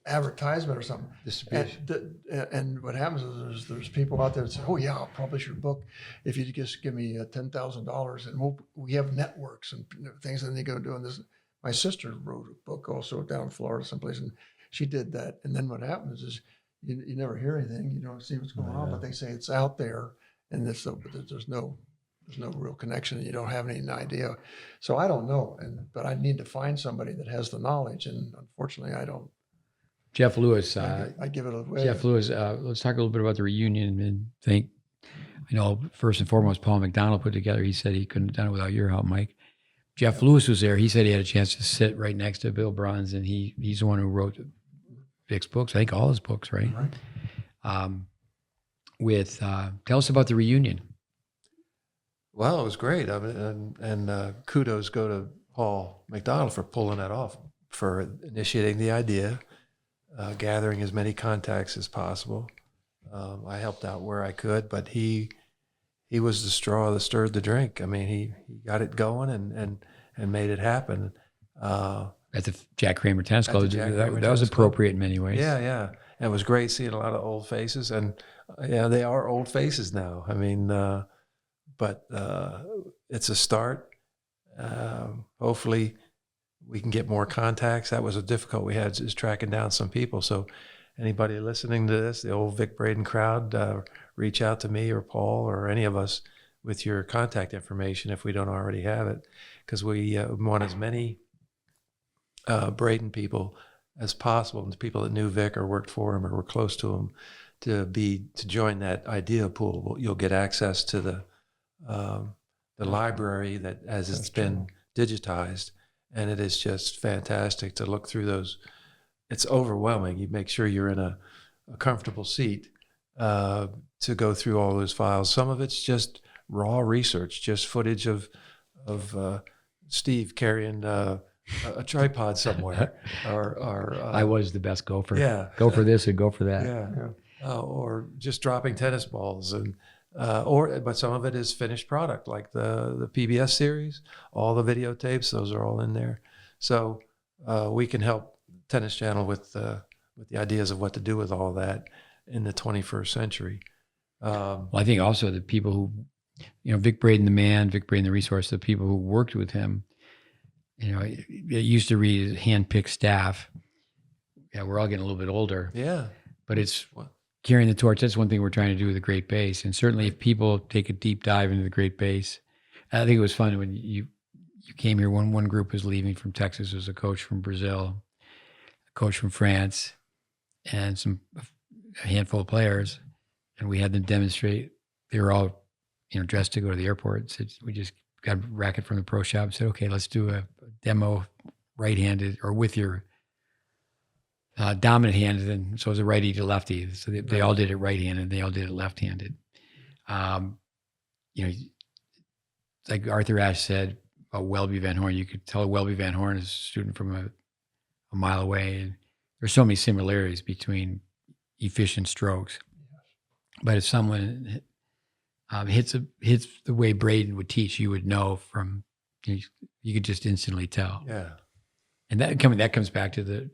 advertisement or something. Distribution. And what happens is there's people out there that say, oh yeah, I'll publish your book if you just give me $10,000, and we have networks and things, and they go doing this. My sister wrote a book also down in Florida someplace, and she did that. And then what happens is you never hear anything, you don't see what's going on, but they say it's out there, and there's no real connection, and you don't have any idea. So I don't know, but I need to find somebody that has the knowledge, and unfortunately I don't. Jeff Lewis. I give it away. Jeff Lewis, let's talk a little bit about the reunion. And first and foremost, Paul McDonald put together, he said he couldn't have done it without your help, Mike. Jeff Lewis was there. He said he had a chance to sit right next to Bill Bruns, and he's the one who wrote Vic's books, I think all his books, right? Tell us about the reunion. Well, it was great. I mean, and kudos go to Paul McDonald for pulling that off, for initiating the idea. gathering as many contacts as possible. I helped out where I could, but he was the straw that stirred the drink. I mean, he got it going and made it happen. At the Jack Kramer Tennis At Club, the Jack Kramer that was Tennis Club. appropriate in many ways. Yeah, yeah. And it was great seeing a lot of old faces, and yeah, they are old faces now. I mean, but it's a start. Hopefully, we can get more contacts. That was a difficult we had, is tracking down some people. So, anybody listening to this, the old Vic Braden crowd, reach out to me or Paul or any of us with your contact information if we don't already have it, because we want as many Braden people as possible, and the people that knew Vic or worked for him or were close to him, to join that idea pool. You'll get access to the library that as it's been digitized, and it is just fantastic to look through those. It's overwhelming. You make sure you're in a comfortable seat to go through all those files. Some of it's just raw research, just footage of Steve carrying a tripod somewhere, or I was the best gopher. Yeah, go for this and go for that. Yeah. Or just dropping tennis balls, and but some of it is finished product, like the PBS series, all the videotapes. Those are all in there, so we can help Tennis Channel with the ideas of what to do with all that in the 21st century. Well, I think also the people who, Vic Braden the man, Vic Braden the resource, the people who worked with him, it used to read his hand-picked staff. Yeah, we're all getting a little bit older. Yeah. But it's carrying the torch. That's one thing we're trying to do with the GreatBase. And certainly if people take a deep dive into the GreatBase, I think it was fun when you came here. One group was leaving from Texas. There was a coach from Brazil, a coach from France, and a handful of players. And we had them demonstrate. They were all, dressed to go to the airport. So we just got a racket from the pro shop and said, okay, let's do a demo right-handed or with your dominant handed. And so it was a righty to lefty. So they all did it right-handed. They all did it left-handed. Like Arthur Ashe said about Welby Van Horn, you could tell Welby Van Horn is a student from a mile away. And there's so many similarities between efficient strokes. But if someone hits the way Braden would teach, you would know from, you could just instantly tell. Yeah. And that comes back to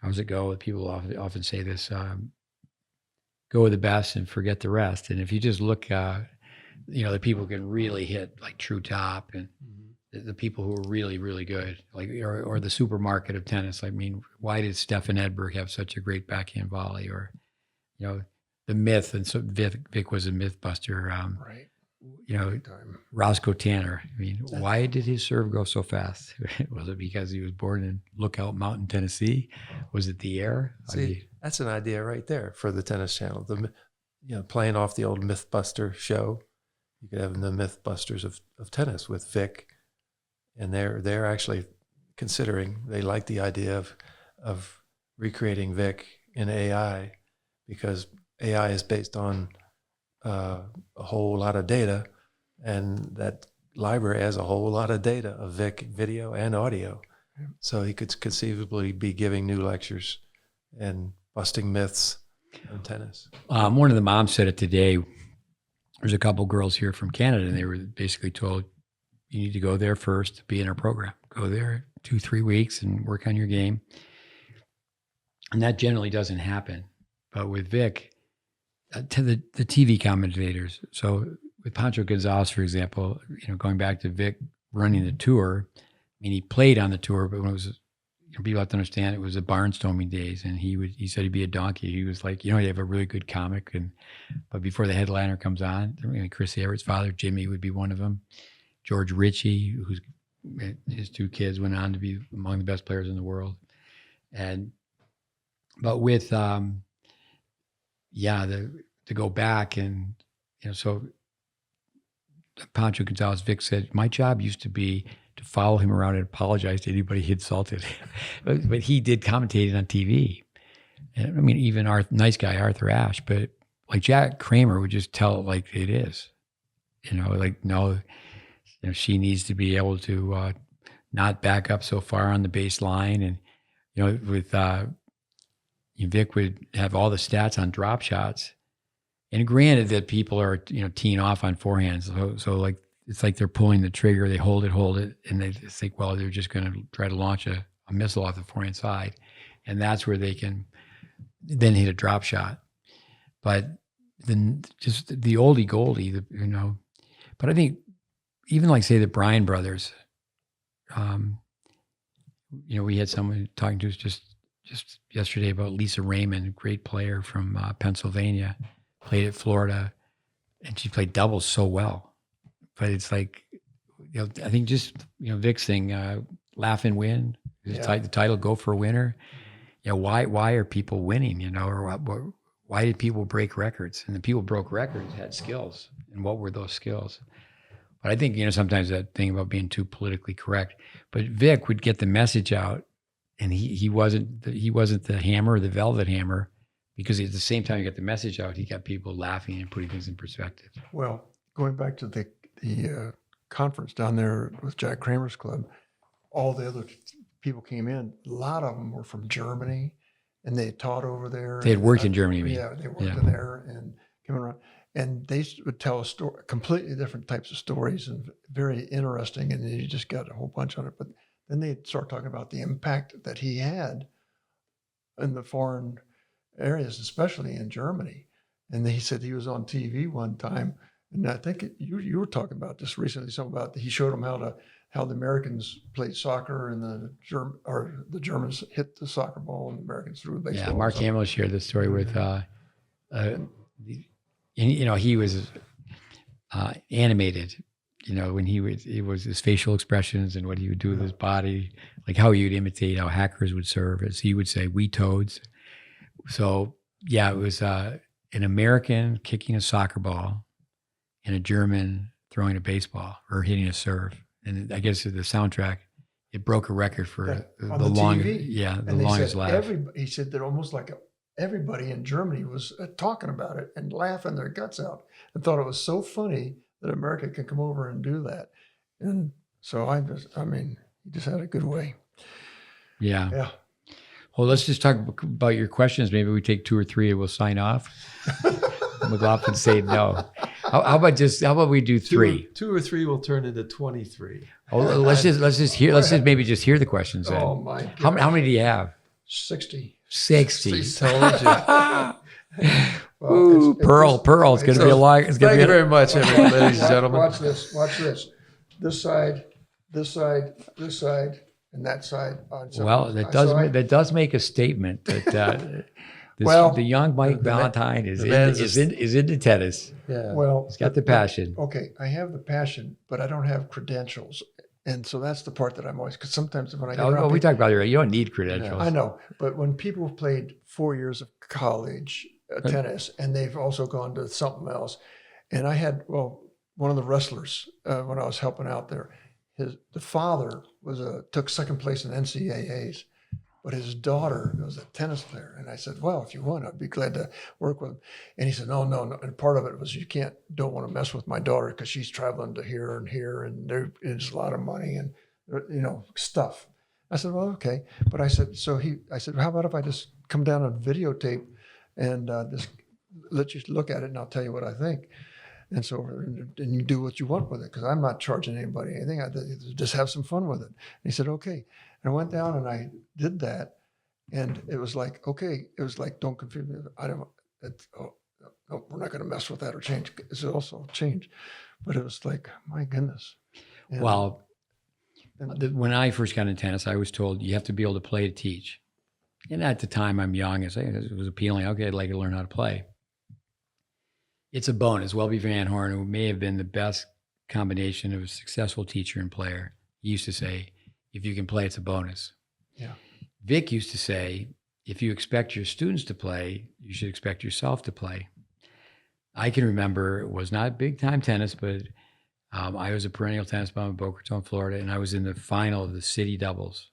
how does it go? People often say this, go with the best and forget the rest. And if you just look, the people can really hit like true top, and the people who are really, really good, like, or the supermarket of tennis. I mean, why did Stefan Edberg have such a great backhand volley? Or, the myth, and so Vic was a myth buster. Right. Roscoe Tanner. I mean, why did his serve go so fast? Was it because he was born in Lookout Mountain, Tennessee? Was it the air? See, that's an idea right there for the Tennis Channel. Playing off the old Mythbuster show, you could have the Mythbusters of tennis with Vic, and they're actually considering. They like the idea of recreating Vic in AI, because AI is based on a whole lot of data, and that library has a whole lot of data of Vic video and audio. So he could conceivably be giving new lectures and busting myths in tennis. One of the moms said it today. There's a couple girls here from Canada, and they were basically told, you need to go there first to be in our program. Go there 2-3 weeks and work on your game. And that generally doesn't happen. But with Vic, to the TV commentators. So with Pancho Gonzalez, for example, going back to Vic running the tour, I mean, he played on the tour, but when it was, people have to understand, it was the barnstorming days, and he said he'd be a donkey. He was like, you have a really good comic, but before the headliner comes on, Chris Everett's father, Jimmy, would be one of them. George Ritchie, his 2 kids went on to be among the best players in the world. But with, to go back and, so Pancho Gonzalez, Vic said, my job used to be to follow him around and apologize to anybody he insulted. but he did commentating on TV. And I mean, even our nice guy, Arthur Ashe, but like Jack Kramer would just tell it like it is, no, she needs to be able to not back up so far on the baseline. And, with Vic would have all the stats on drop shots. And granted that people are, teeing off on forehands. So like, it's like they're pulling the trigger, they hold it, and they think, well, they're just going to try to launch a missile off the forehand side. And that's where they can then hit a drop shot. But then just the oldie goldie, but I think even like, say, the Bryan brothers, we had someone talking to us just yesterday about Lisa Raymond, great player from Pennsylvania, played at Florida, and she played doubles so well. But it's like, I think just, Vic's thing, laugh and win, the title, go for a winner. Why are people winning, or why did people break records? And the people broke records had skills. And what were those skills? But I think, sometimes that thing about being too politically correct, but Vic would get the message out, and he wasn't the hammer, the velvet hammer, because at the same time he got the message out, he got people laughing and putting things in perspective. Well, going back to the conference down there with Jack Kramer's club, all the other people came in. A lot of them were from Germany, and they taught over there. They had worked in Germany. Yeah, they worked in there and came around. And they would tell a story, completely different types of stories, and very interesting. And you just got a whole bunch on it. But then they'd start talking about the impact that he had in the foreign areas, especially in Germany. And he said he was on TV one time, and I think you were talking about this recently. Something about he showed them how the Americans played soccer, and the Germans hit the soccer ball, and the Americans threw the baseball. Yeah, Mark Hamill shared this story with, he was animated. When it was his facial expressions and what he would do with his body, like how he would imitate how hackers would serve, as he would say, "We toads." So yeah, it was an American kicking a soccer ball and a German throwing a baseball or hitting a serve. And I guess the soundtrack, it broke a record for the longest, the longest laugh. He said that almost like everybody in Germany was talking about it and laughing their guts out, and thought it was so funny that America could come over and do that. And so he just had a good way. Yeah. Yeah. Well, let's just talk about your questions. Maybe we take 2 or 3 and we'll sign off. McLaughlin said no. How about we do 3? 2 or 3 will turn into 23. Oh, let's just hear the questions then. Oh my God. How many do you have? 60. 60. Told you. Ooh, Pearl. It's going to be a long. Thank you very much, everyone, ladies and gentlemen. Watch this. This side, and that side. Well, that does make a statement that the young Mike Valentine is into tennis. Yeah. Well, he's got the passion. Okay, I have the passion, but I don't have credentials. And so that's the part that I'm always, because sometimes when I get around we talk about it, you don't need credentials. I know, but when people have played 4 years of college tennis, and they've also gone to something else, and I had, one of the wrestlers when I was helping out there, the father took second place in NCAAs, but his daughter was a tennis player. And I said, well, if you want, I'd be glad to work with him. And he said, no. And part of it was don't want to mess with my daughter because she's traveling to here, and there's a lot of money and, stuff. I said, well, okay. But I said, how about if I just come down on videotape and just let you look at it, and I'll tell you what I think. And so, and you do what you want with it, because I'm not charging anybody anything. I just have some fun with it. And he said, okay. And I went down and I did that, and it was like, okay. It was like, don't confuse me. No, we're not going to mess with that or change. It's also changed, but it was like, my goodness. And, when I first got into tennis, I was told you have to be able to play to teach. And at the time, I'm young. It was appealing. Okay, I'd like to learn how to play. It's a bonus. Welby Van Horn, who may have been the best combination of a successful teacher and player, he used to say, if you can play, it's a bonus. Yeah. Vic used to say, if you expect your students to play, you should expect yourself to play. I can remember it was not big time tennis, but I was a perennial tennis bum in Boca Raton, Florida, and I was in the final of the city doubles.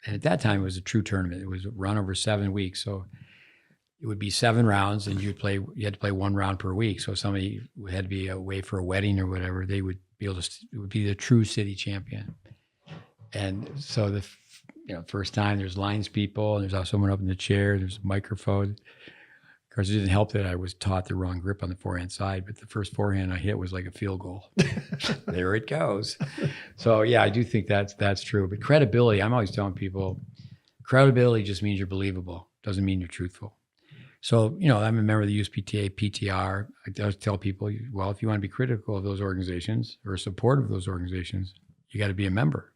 And at that time, it was a true tournament. It was run over 7 weeks. So it would be 7 rounds, and you had to play 1 round per week. So if somebody had to be away for a wedding or whatever, they would be able to, it would be the true city champion. And so first time there's lines people, and there's also someone up in the chair. There's a microphone. Of course, it didn't help that I was taught the wrong grip on the forehand side, but the first forehand I hit was like a field goal. There it goes. So yeah, I do think that's true. But credibility, I'm always telling people, credibility just means you're believable. Doesn't mean you're truthful. So, I'm a member of the USPTA, PTR. I always tell people, well, if you want to be critical of those organizations or supportive of those organizations, you got to be a member.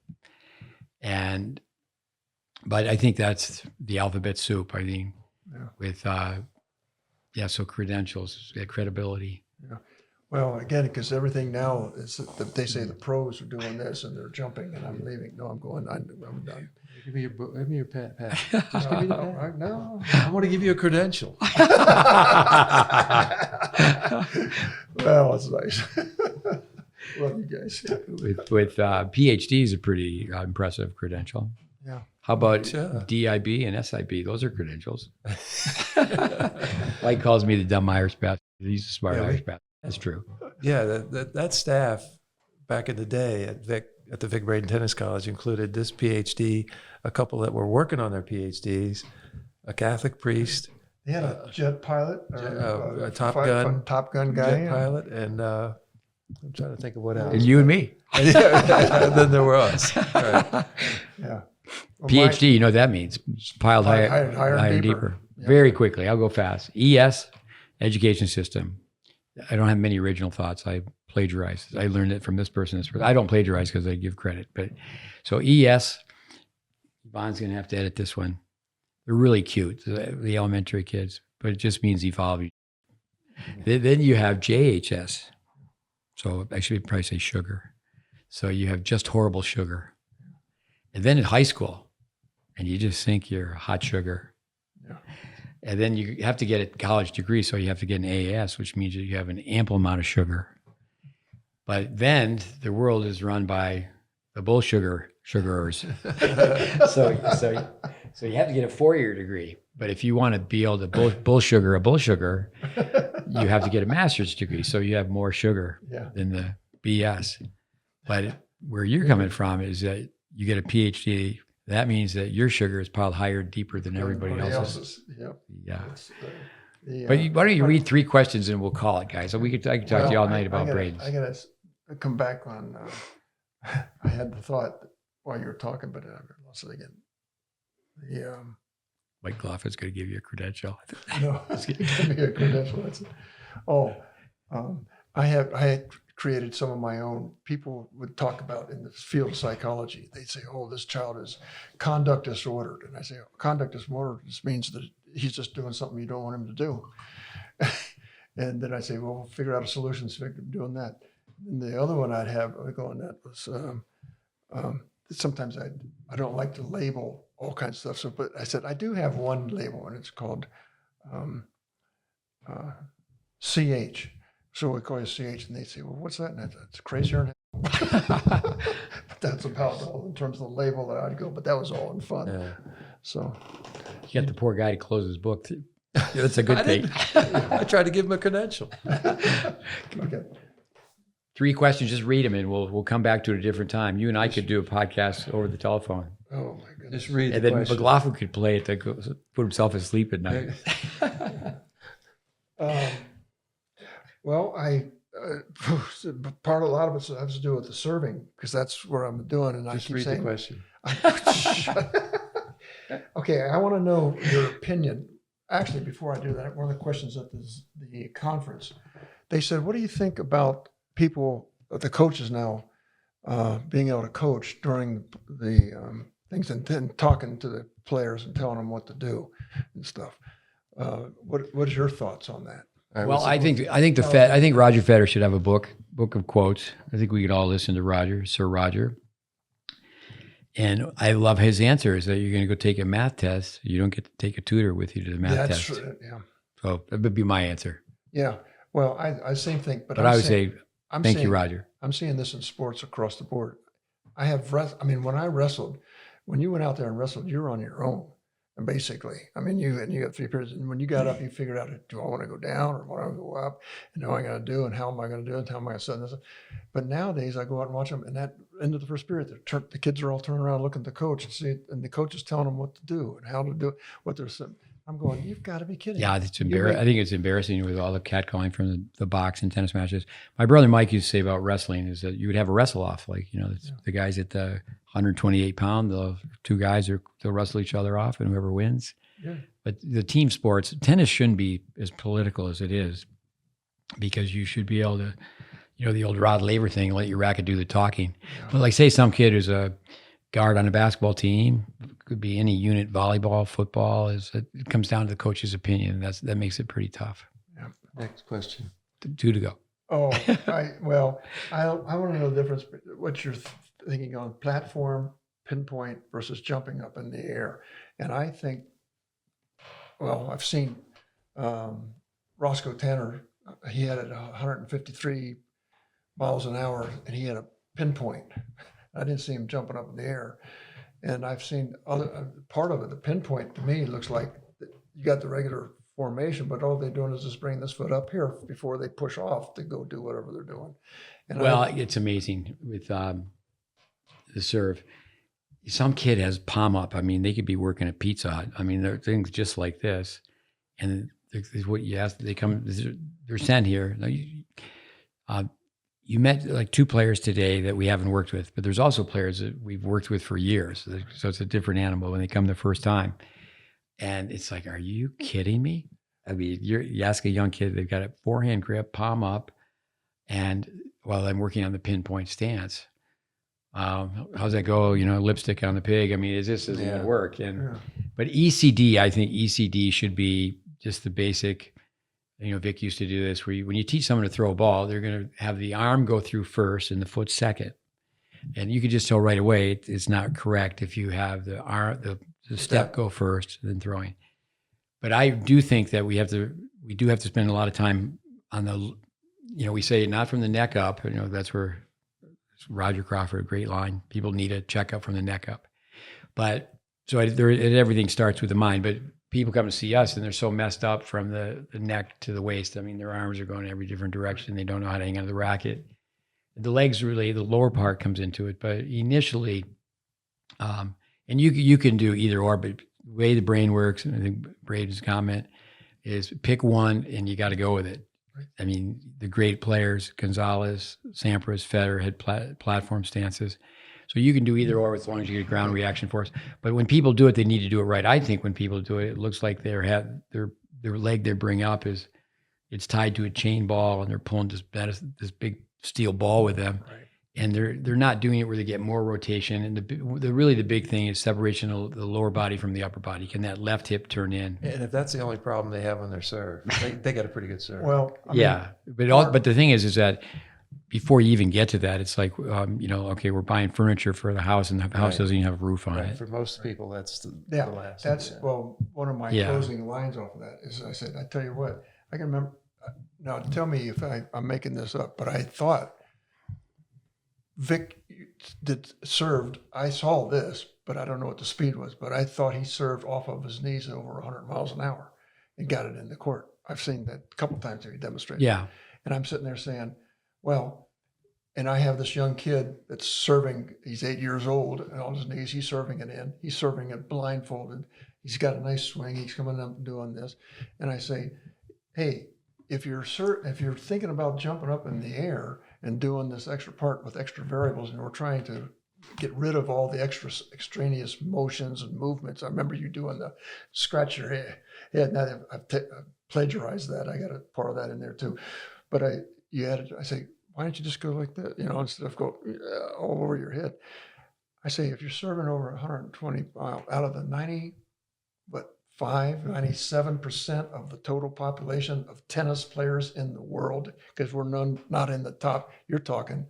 But I think that's the alphabet soup. I think with so credentials, credibility. Yeah. Well, again, because everything now is they say the pros are doing this and they're jumping, and I'm leaving. No, I'm going. I'm done. Give me your book. Give me your pad. Just No, give me the pad. no. I want to give you a credential. Well, it's nice. Love you guys. With PhD is a pretty impressive credential. Yeah. How about Yeah. DIB and SIB? Those are credentials. Mike calls me the dumb Irish bastard. He's a smart Irish bastard. That's true. Yeah, that staff back in the day at the Vic Braden Tennis College included this PhD, a couple that were working on their PhDs, a Catholic priest, They had a jet pilot, a Top Gun guy, jet pilot, and I'm trying to think of what else. And you and me. And then there were us. Right. Yeah. Well, PhD, you know what that means? Piled higher higher and deeper. deeper. Yeah. Very quickly. I'll go fast. ES, education system. I don't have many original thoughts. I plagiarize. I learned it from this person. I don't plagiarize because I give credit. But so ES, Yvonne's going to have to edit this one. They're really cute, the elementary kids, but it just means evolving. Then you have JHS. So I should probably say sugar. So you have just horrible sugar. And then in high school, and you just think you're hot sugar. Yeah. And then you have to get a college degree, so you have to get an AAS, which means that you have an ample amount of sugar. But then the world is run by the bull sugarers. so you have to get a 4-year degree. But if you want to be able to bull sugar a bull sugar, you have to get a master's degree. So you have more sugar than the BS. But where you're coming from is that you get a PhD. That means that your sugar is piled higher, deeper than everybody else's. Yep. Yeah. The, But why don't you read 3 questions and we'll call it, guys. So I could talk to you all night about Braden's. I got to come back on. I had the thought while you were talking, but I lost it again. Mike McLaughlin's going to give you a credential. No, give me a credential. That's it. Oh, I had created some of my own. People would talk about in the field of psychology. They'd say, "Oh, this child is conduct disordered," and I say, "Conduct disordered just means that he's just doing something you don't want him to do." And then I say, "Well, we'll figure out a solution to doing that." And the other one I'd have going that was sometimes I don't like to label all kinds of stuff. So, but I said I do have one label, and it's called CH. So we call you CH, and they say, "Well, what's that?" And it's crazier than hell. But that's about all in terms of the label that I'd go. But that was all in fun. Yeah. So You got the poor guy to close his book. That's a good thing. I tried to give him a credential. okay. 3 questions, just read them, and we'll come back to it at a different time. You and I could do a podcast over the telephone. Oh my goodness. Just read And the then question. McLaughlin could play it to put himself asleep at night. Well, a lot of it has to do with the serving because that's where I'm doing, and Just I keep read the saying. question. Okay, I want to know your opinion. Actually, before I do that, one of the questions at the conference, they said, "What do you think about people, the coaches now, being able to coach during the things and then talking to the players and telling them what to do and stuff?" What is your thoughts on that? Well, I think Roger Federer should have a book of quotes. I think we could all listen to Sir Roger. And I love his answer is that you're going to go take a math test. You don't get to take a tutor with you to the math test. True. Yeah. So that would be my answer. Yeah. Well, I same thing, but I would say, thank you, Roger. I'm seeing this in sports across the board. When I wrestled, when you went out there and wrestled, you were on your own. And basically, I mean, you got 3 periods, and when you got up, you figured out, do I want to go down or want to go up, and how am I going to do, and how am I going to do it, and how am I going to set this up? But nowadays, I go out and watch them, and at the end of the first period, the kids are all turning around looking at the coach and see, and the coach is telling them what to do and how to do it, what they're saying. I'm going, you've got to be kidding. Yeah, it's embarrassing. I think it's embarrassing with all the catcalling from the box and tennis matches. My brother Mike used to say about wrestling is that you would have a wrestle off, like the guys at the 128 pound, the 2 guys they'll wrestle each other off, and whoever wins. Yeah. But the team sports, tennis shouldn't be as political as it is, because you should be able to, the old Rod Laver thing, let your racket do the talking. Yeah. But like, say some kid who's a guard on a basketball team, could be any unit, volleyball, football, it comes down to the coach's opinion. That makes it pretty tough. Yeah. Next question. 2 to go. Oh, I want to know the difference, what you're thinking on platform, pinpoint versus jumping up in the air. And I think, well, I've seen Roscoe Tanner, he had it 153 miles an hour, and he had a pinpoint. I didn't see him jumping up in the air. And I've seen other part of it, the pinpoint to me looks like you got the regular formation, but all they're doing is just bringing this foot up here before they push off to go do whatever they're doing. And it's amazing with the serve. Some kid has palm up. I mean, they could be working at Pizza Hut. I mean, they're things just like this. And what you ask, they're sent here. You met like 2 players today that we haven't worked with, but there's also players that we've worked with for years. So it's a different animal when they come the first time. And it's like, are you kidding me? I mean, you ask a young kid, they've got a forehand grip, palm up, and while I'm working on the pinpoint stance, how's that go? Lipstick on the pig. I mean, this isn't going to work. But ECD, I think ECD should be just the basic. Vic used to do this, where when you teach someone to throw a ball, they're going to have the arm go through first and the foot second. And you could just tell right away it's not correct if you have the step go first, then throwing. But I do think that we do have to spend a lot of time on the, we say not from the neck up. That's where Roger Crawford, great line. People need a checkup from the neck up. But so everything starts with the mind. But people come to see us and they're so messed up from the neck to the waist. I mean, their arms are going every different direction. They don't know how to hang on the racket. The legs really, the lower part comes into it. But initially, and you can do either or, but the way the brain works, and I think Braden's comment is pick one and you got to go with it. Right. I mean, the great players, Gonzalez, Sampras, Federer had platform stances. So you can do either or as long as you get ground reaction force. But when people do it, they need to do it right. I think when people do it, it looks like their leg they bring up it's tied to a chain ball, and they're pulling this big steel ball with them. Right. And they're not doing it where they get more rotation. And the big thing is separation of the lower body from the upper body. Can that left hip turn in? And if that's the only problem they have on their serve, they got a pretty good serve. Well, but the thing is that before you even get to that, it's like, okay, we're buying furniture for the house, and the house doesn't even have a roof on it. For most people, that's the last. Well, one of my closing lines off of that is I said, I tell you what, I can remember, now tell me if I'm making this up, but I thought Vic served, I saw this, but I don't know what the speed was, but I thought he served off of his knees at over 100 miles an hour and got it in the court. I've seen that a couple of times he demonstrated. Yeah. And I'm sitting there saying, well, and I have this young kid that's serving, he's 8 years old, and on his knees, he's serving it in. He's serving it blindfolded. He's got a nice swing. He's coming up and doing this. And I say, hey, if you're thinking about jumping up in the air and doing this extra part with extra variables, and we're trying to get rid of all the extraneous motions and movements. I remember you doing the scratch your head. Now I've plagiarized that. I got a part of that in there too. But I say, why don't you just go like that? Instead of go all over your head. I say, if you're serving over 120 miles out of the 97% of the total population of tennis players in the world, because we're not in the top, you're talking,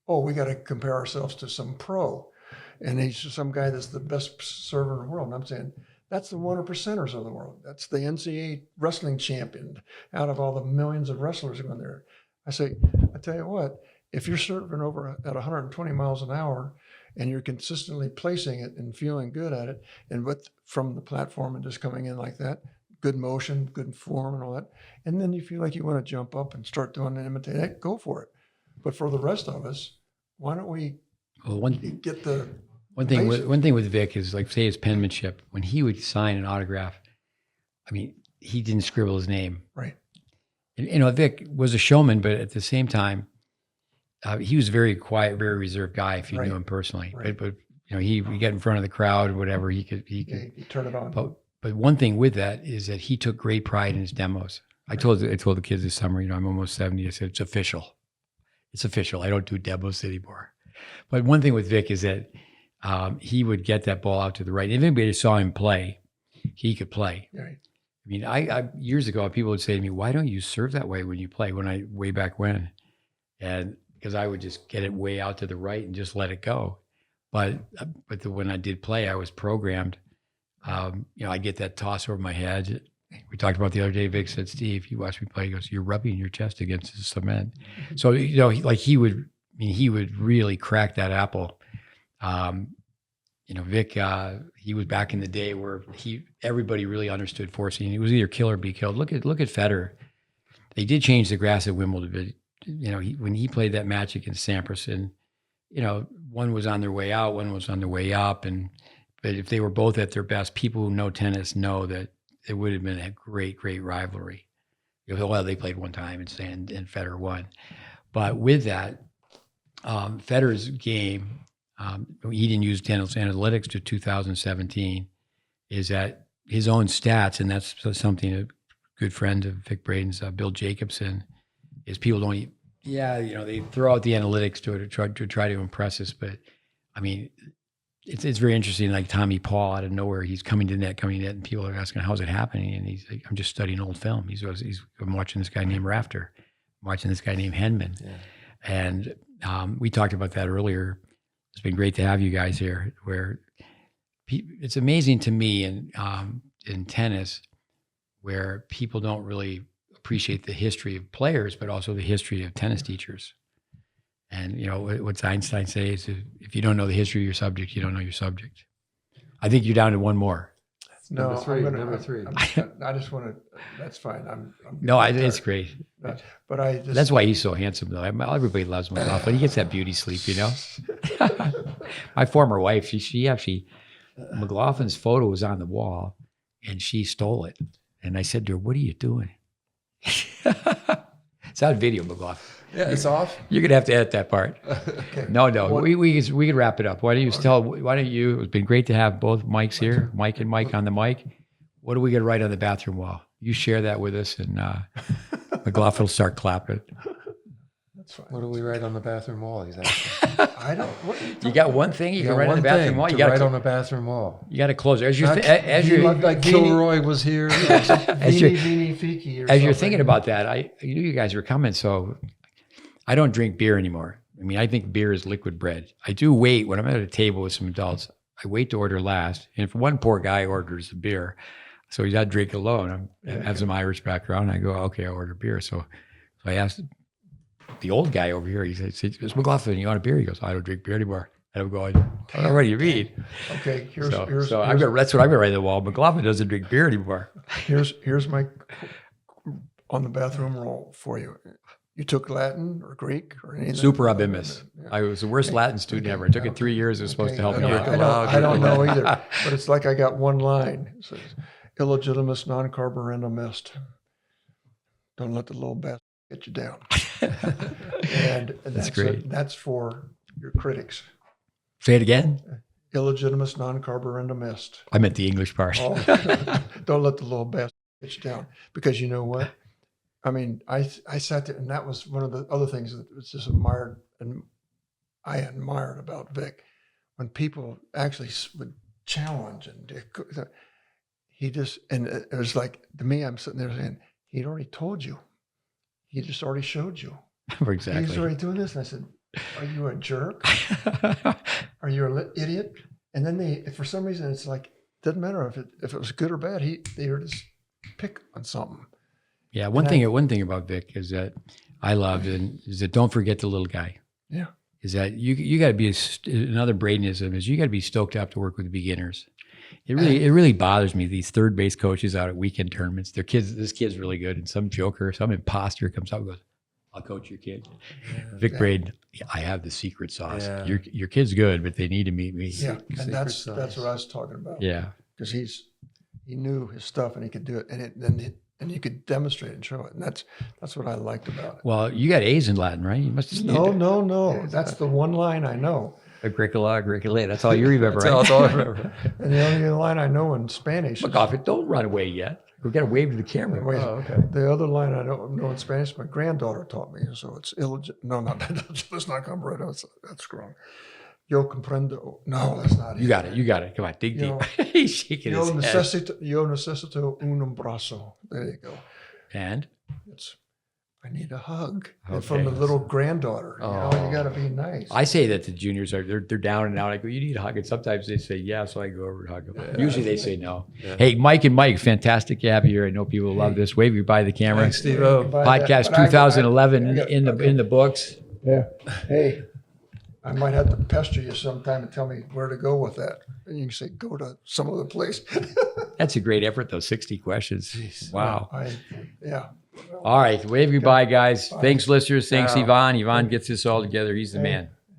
we got to compare ourselves to some pro. And he's some guy that's the best server in the world. And I'm saying, that's the 1%ers of the world. That's the NCAA wrestling champion out of all the millions of wrestlers going there. I say, I tell you what, if you're serving over at 120 miles an hour and you're consistently placing it and feeling good at it, and from the platform and just coming in like that, good motion, good form, and all that, and then you feel like you want to jump up and start doing and imitate it, go for it. But for the rest of us, why don't we get the one thing with Vic is, like, say his penmanship. When he would sign an autograph, I mean, he didn't scribble his name. right? And, Vic was a showman, but at the same time, he was a very quiet, very reserved guy if you knew him personally. Right. But he would get in front of the crowd, whatever, he could. You turn it on. But one thing with that is that he took great pride in his demos. I told the kids this summer, I'm almost 70. I said, it's official. It's official. I don't do demos anymore. But one thing with Vic is that he would get that ball out to the right. If anybody saw him play, he could play. Right. I mean, I years ago, people would say to me, why don't you serve that way when you play? Way back when. And because I would just get it way out to the right and just let it go. But when I did play, I was programmed. I get that toss over my head. We talked about the other day, Vic said, Steve, you watch me play, he goes, you're rubbing your chest against the cement. So, he would really crack that apple. Vic, he was back in the day where everybody really understood forcing. It was either kill or be killed. Look at Federer. They did change the grass at Wimbledon, but when he played that match against Sampras, and one was on their way out, one was on their way up, but if they were both at their best, people who know tennis know that it would have been a great, great rivalry. Well, they played one time and Federer won. But with that, Federer's game, he didn't use tennis analytics to 2017, is that his own stats, and that's something a good friend of Vic Braden's, Bill Jacobson, is people don't, they throw out the analytics to try to impress us. But I mean, it's very interesting. Like Tommy Paul out of nowhere, he's coming to net, and people are asking, how's it happening? And he's like, I'm just studying old film. I'm watching this guy named Rafter, I'm watching this guy named Henman. Yeah. And we talked about that earlier. It's been great to have you guys here, where it's amazing to me in tennis, where people don't really appreciate the history of players, but also the history of tennis teachers. And what's Einstein say is, if you don't know the history of your subject, you don't know your subject. I think you're down to one more. No, number three. I just want to. That's fine. It's great. But that's why he's so handsome, though. Everybody loves McLaughlin. He gets that beauty sleep, My former wife, she actually, McLaughlin's photo was on the wall, and she stole it. And I said to her, "What are you doing?" It's on video, McLaughlin. Yeah, it's off. You're gonna have to edit that part. Okay. No. We can wrap it up. Why don't you? It's been great to have both Mikes here, Mike and Mike on the mic. What are we gonna write on the bathroom wall? You share that with us, and McLaughlin will start clapping. That's fine. What do we write on the bathroom wall? He's asking. I don't. You got one thing you can write on the bathroom wall. You got to write on the bathroom wall. You got to close it as you're like Kilroy was here. As you're thinking about that, I knew you guys were coming, so I don't drink beer anymore. I mean, I think beer is liquid bread. I do wait when I'm at a table with some adults. I wait to order last, and if one poor guy orders a beer, so he's not drink alone. I have some Irish background. I go, okay, I order beer. So I asked the old guy over here. He said, McLaughlin, you want a beer? He goes, I don't drink beer anymore. And I'm going, what do you mean? Okay, that's what I'm going to write on the wall. McLaughlin doesn't drink beer anymore. Here's my on the bathroom roll for you. You took Latin or Greek or anything? Super abimus. Yeah. I was the worst Latin student ever. It took it 3 years. It was supposed to help me. I don't know either, but it's like I got one line. It says, illegitimus non carborundum est. Don't let the little bastard get you down. and that's great. That's for your critics. Say it again. Illegitimus non carborundum est. I meant the English part. Don't let the little bastard get you down. Because you know what? I mean, I sat there, and that was one of the other things that was just admired, and I admired about Vic, when people actually would challenge, and he just, and it was like, to me, I'm sitting there saying, he'd already told you. He just already showed you. Exactly. He's already doing this. And I said, are you a jerk? Are you an idiot? And then for some reason, it's like, doesn't matter if it was good or bad. They were just pick on something. Yeah, one thing about Vic is that I loved is that don't forget the little guy. Yeah. is that you got to be another Bradenism is you got to be stoked up to work with beginners. It really bothers me, these third base coaches out at weekend tournaments. This kid's really good, and some joker, some imposter comes up and goes, "I'll coach your kid." Yeah. Vic Braden, I have the secret sauce. Yeah. Your kid's good, but they need to meet me. Yeah, and that's sauce. what I was talking about. Yeah. Because he knew his stuff and he could do it, and he could demonstrate and show it, and that's what I liked about it. Well, you got A's in Latin, right? You must have No. That's the one line I know. Agricola, Agricola. That's all you remember, right? That's all I remember. And the only line I know in Spanish. McLaughlin, don't run away yet. We got to wave to the camera. Wait, Oh, okay. The other line I don't know in Spanish, my granddaughter taught me, so it's illegitimate. No, that's not completo. That's wrong. Yo comprendo. No, that's not it. You got it. Come on, dig deep. He's shaking his head. Yo necesito un abrazo. There you go. And? I need a hug. Okay. And from the little granddaughter. You got to be nice. I say that to juniors. They're down and out. I go, you need a hug. And sometimes they say, yeah, so I go over and hug them. Yeah. Usually they say no. Yeah. Hey, Mike and Mike, fantastic to have you here. I know people love this. Wave you by the camera. Thanks, Steve-O. Podcast 2011 in the books. Yeah. Hey, I might have to pester you sometime and tell me where to go with that. And you can say, go to some other place. That's a great effort, though. 60 questions. Jeez. Wow. Yeah. All right. Wave you bye, guys. Bye. Thanks, listeners. Thanks, Ciao. Yvonne. Yvonne gets this all together. He's the man.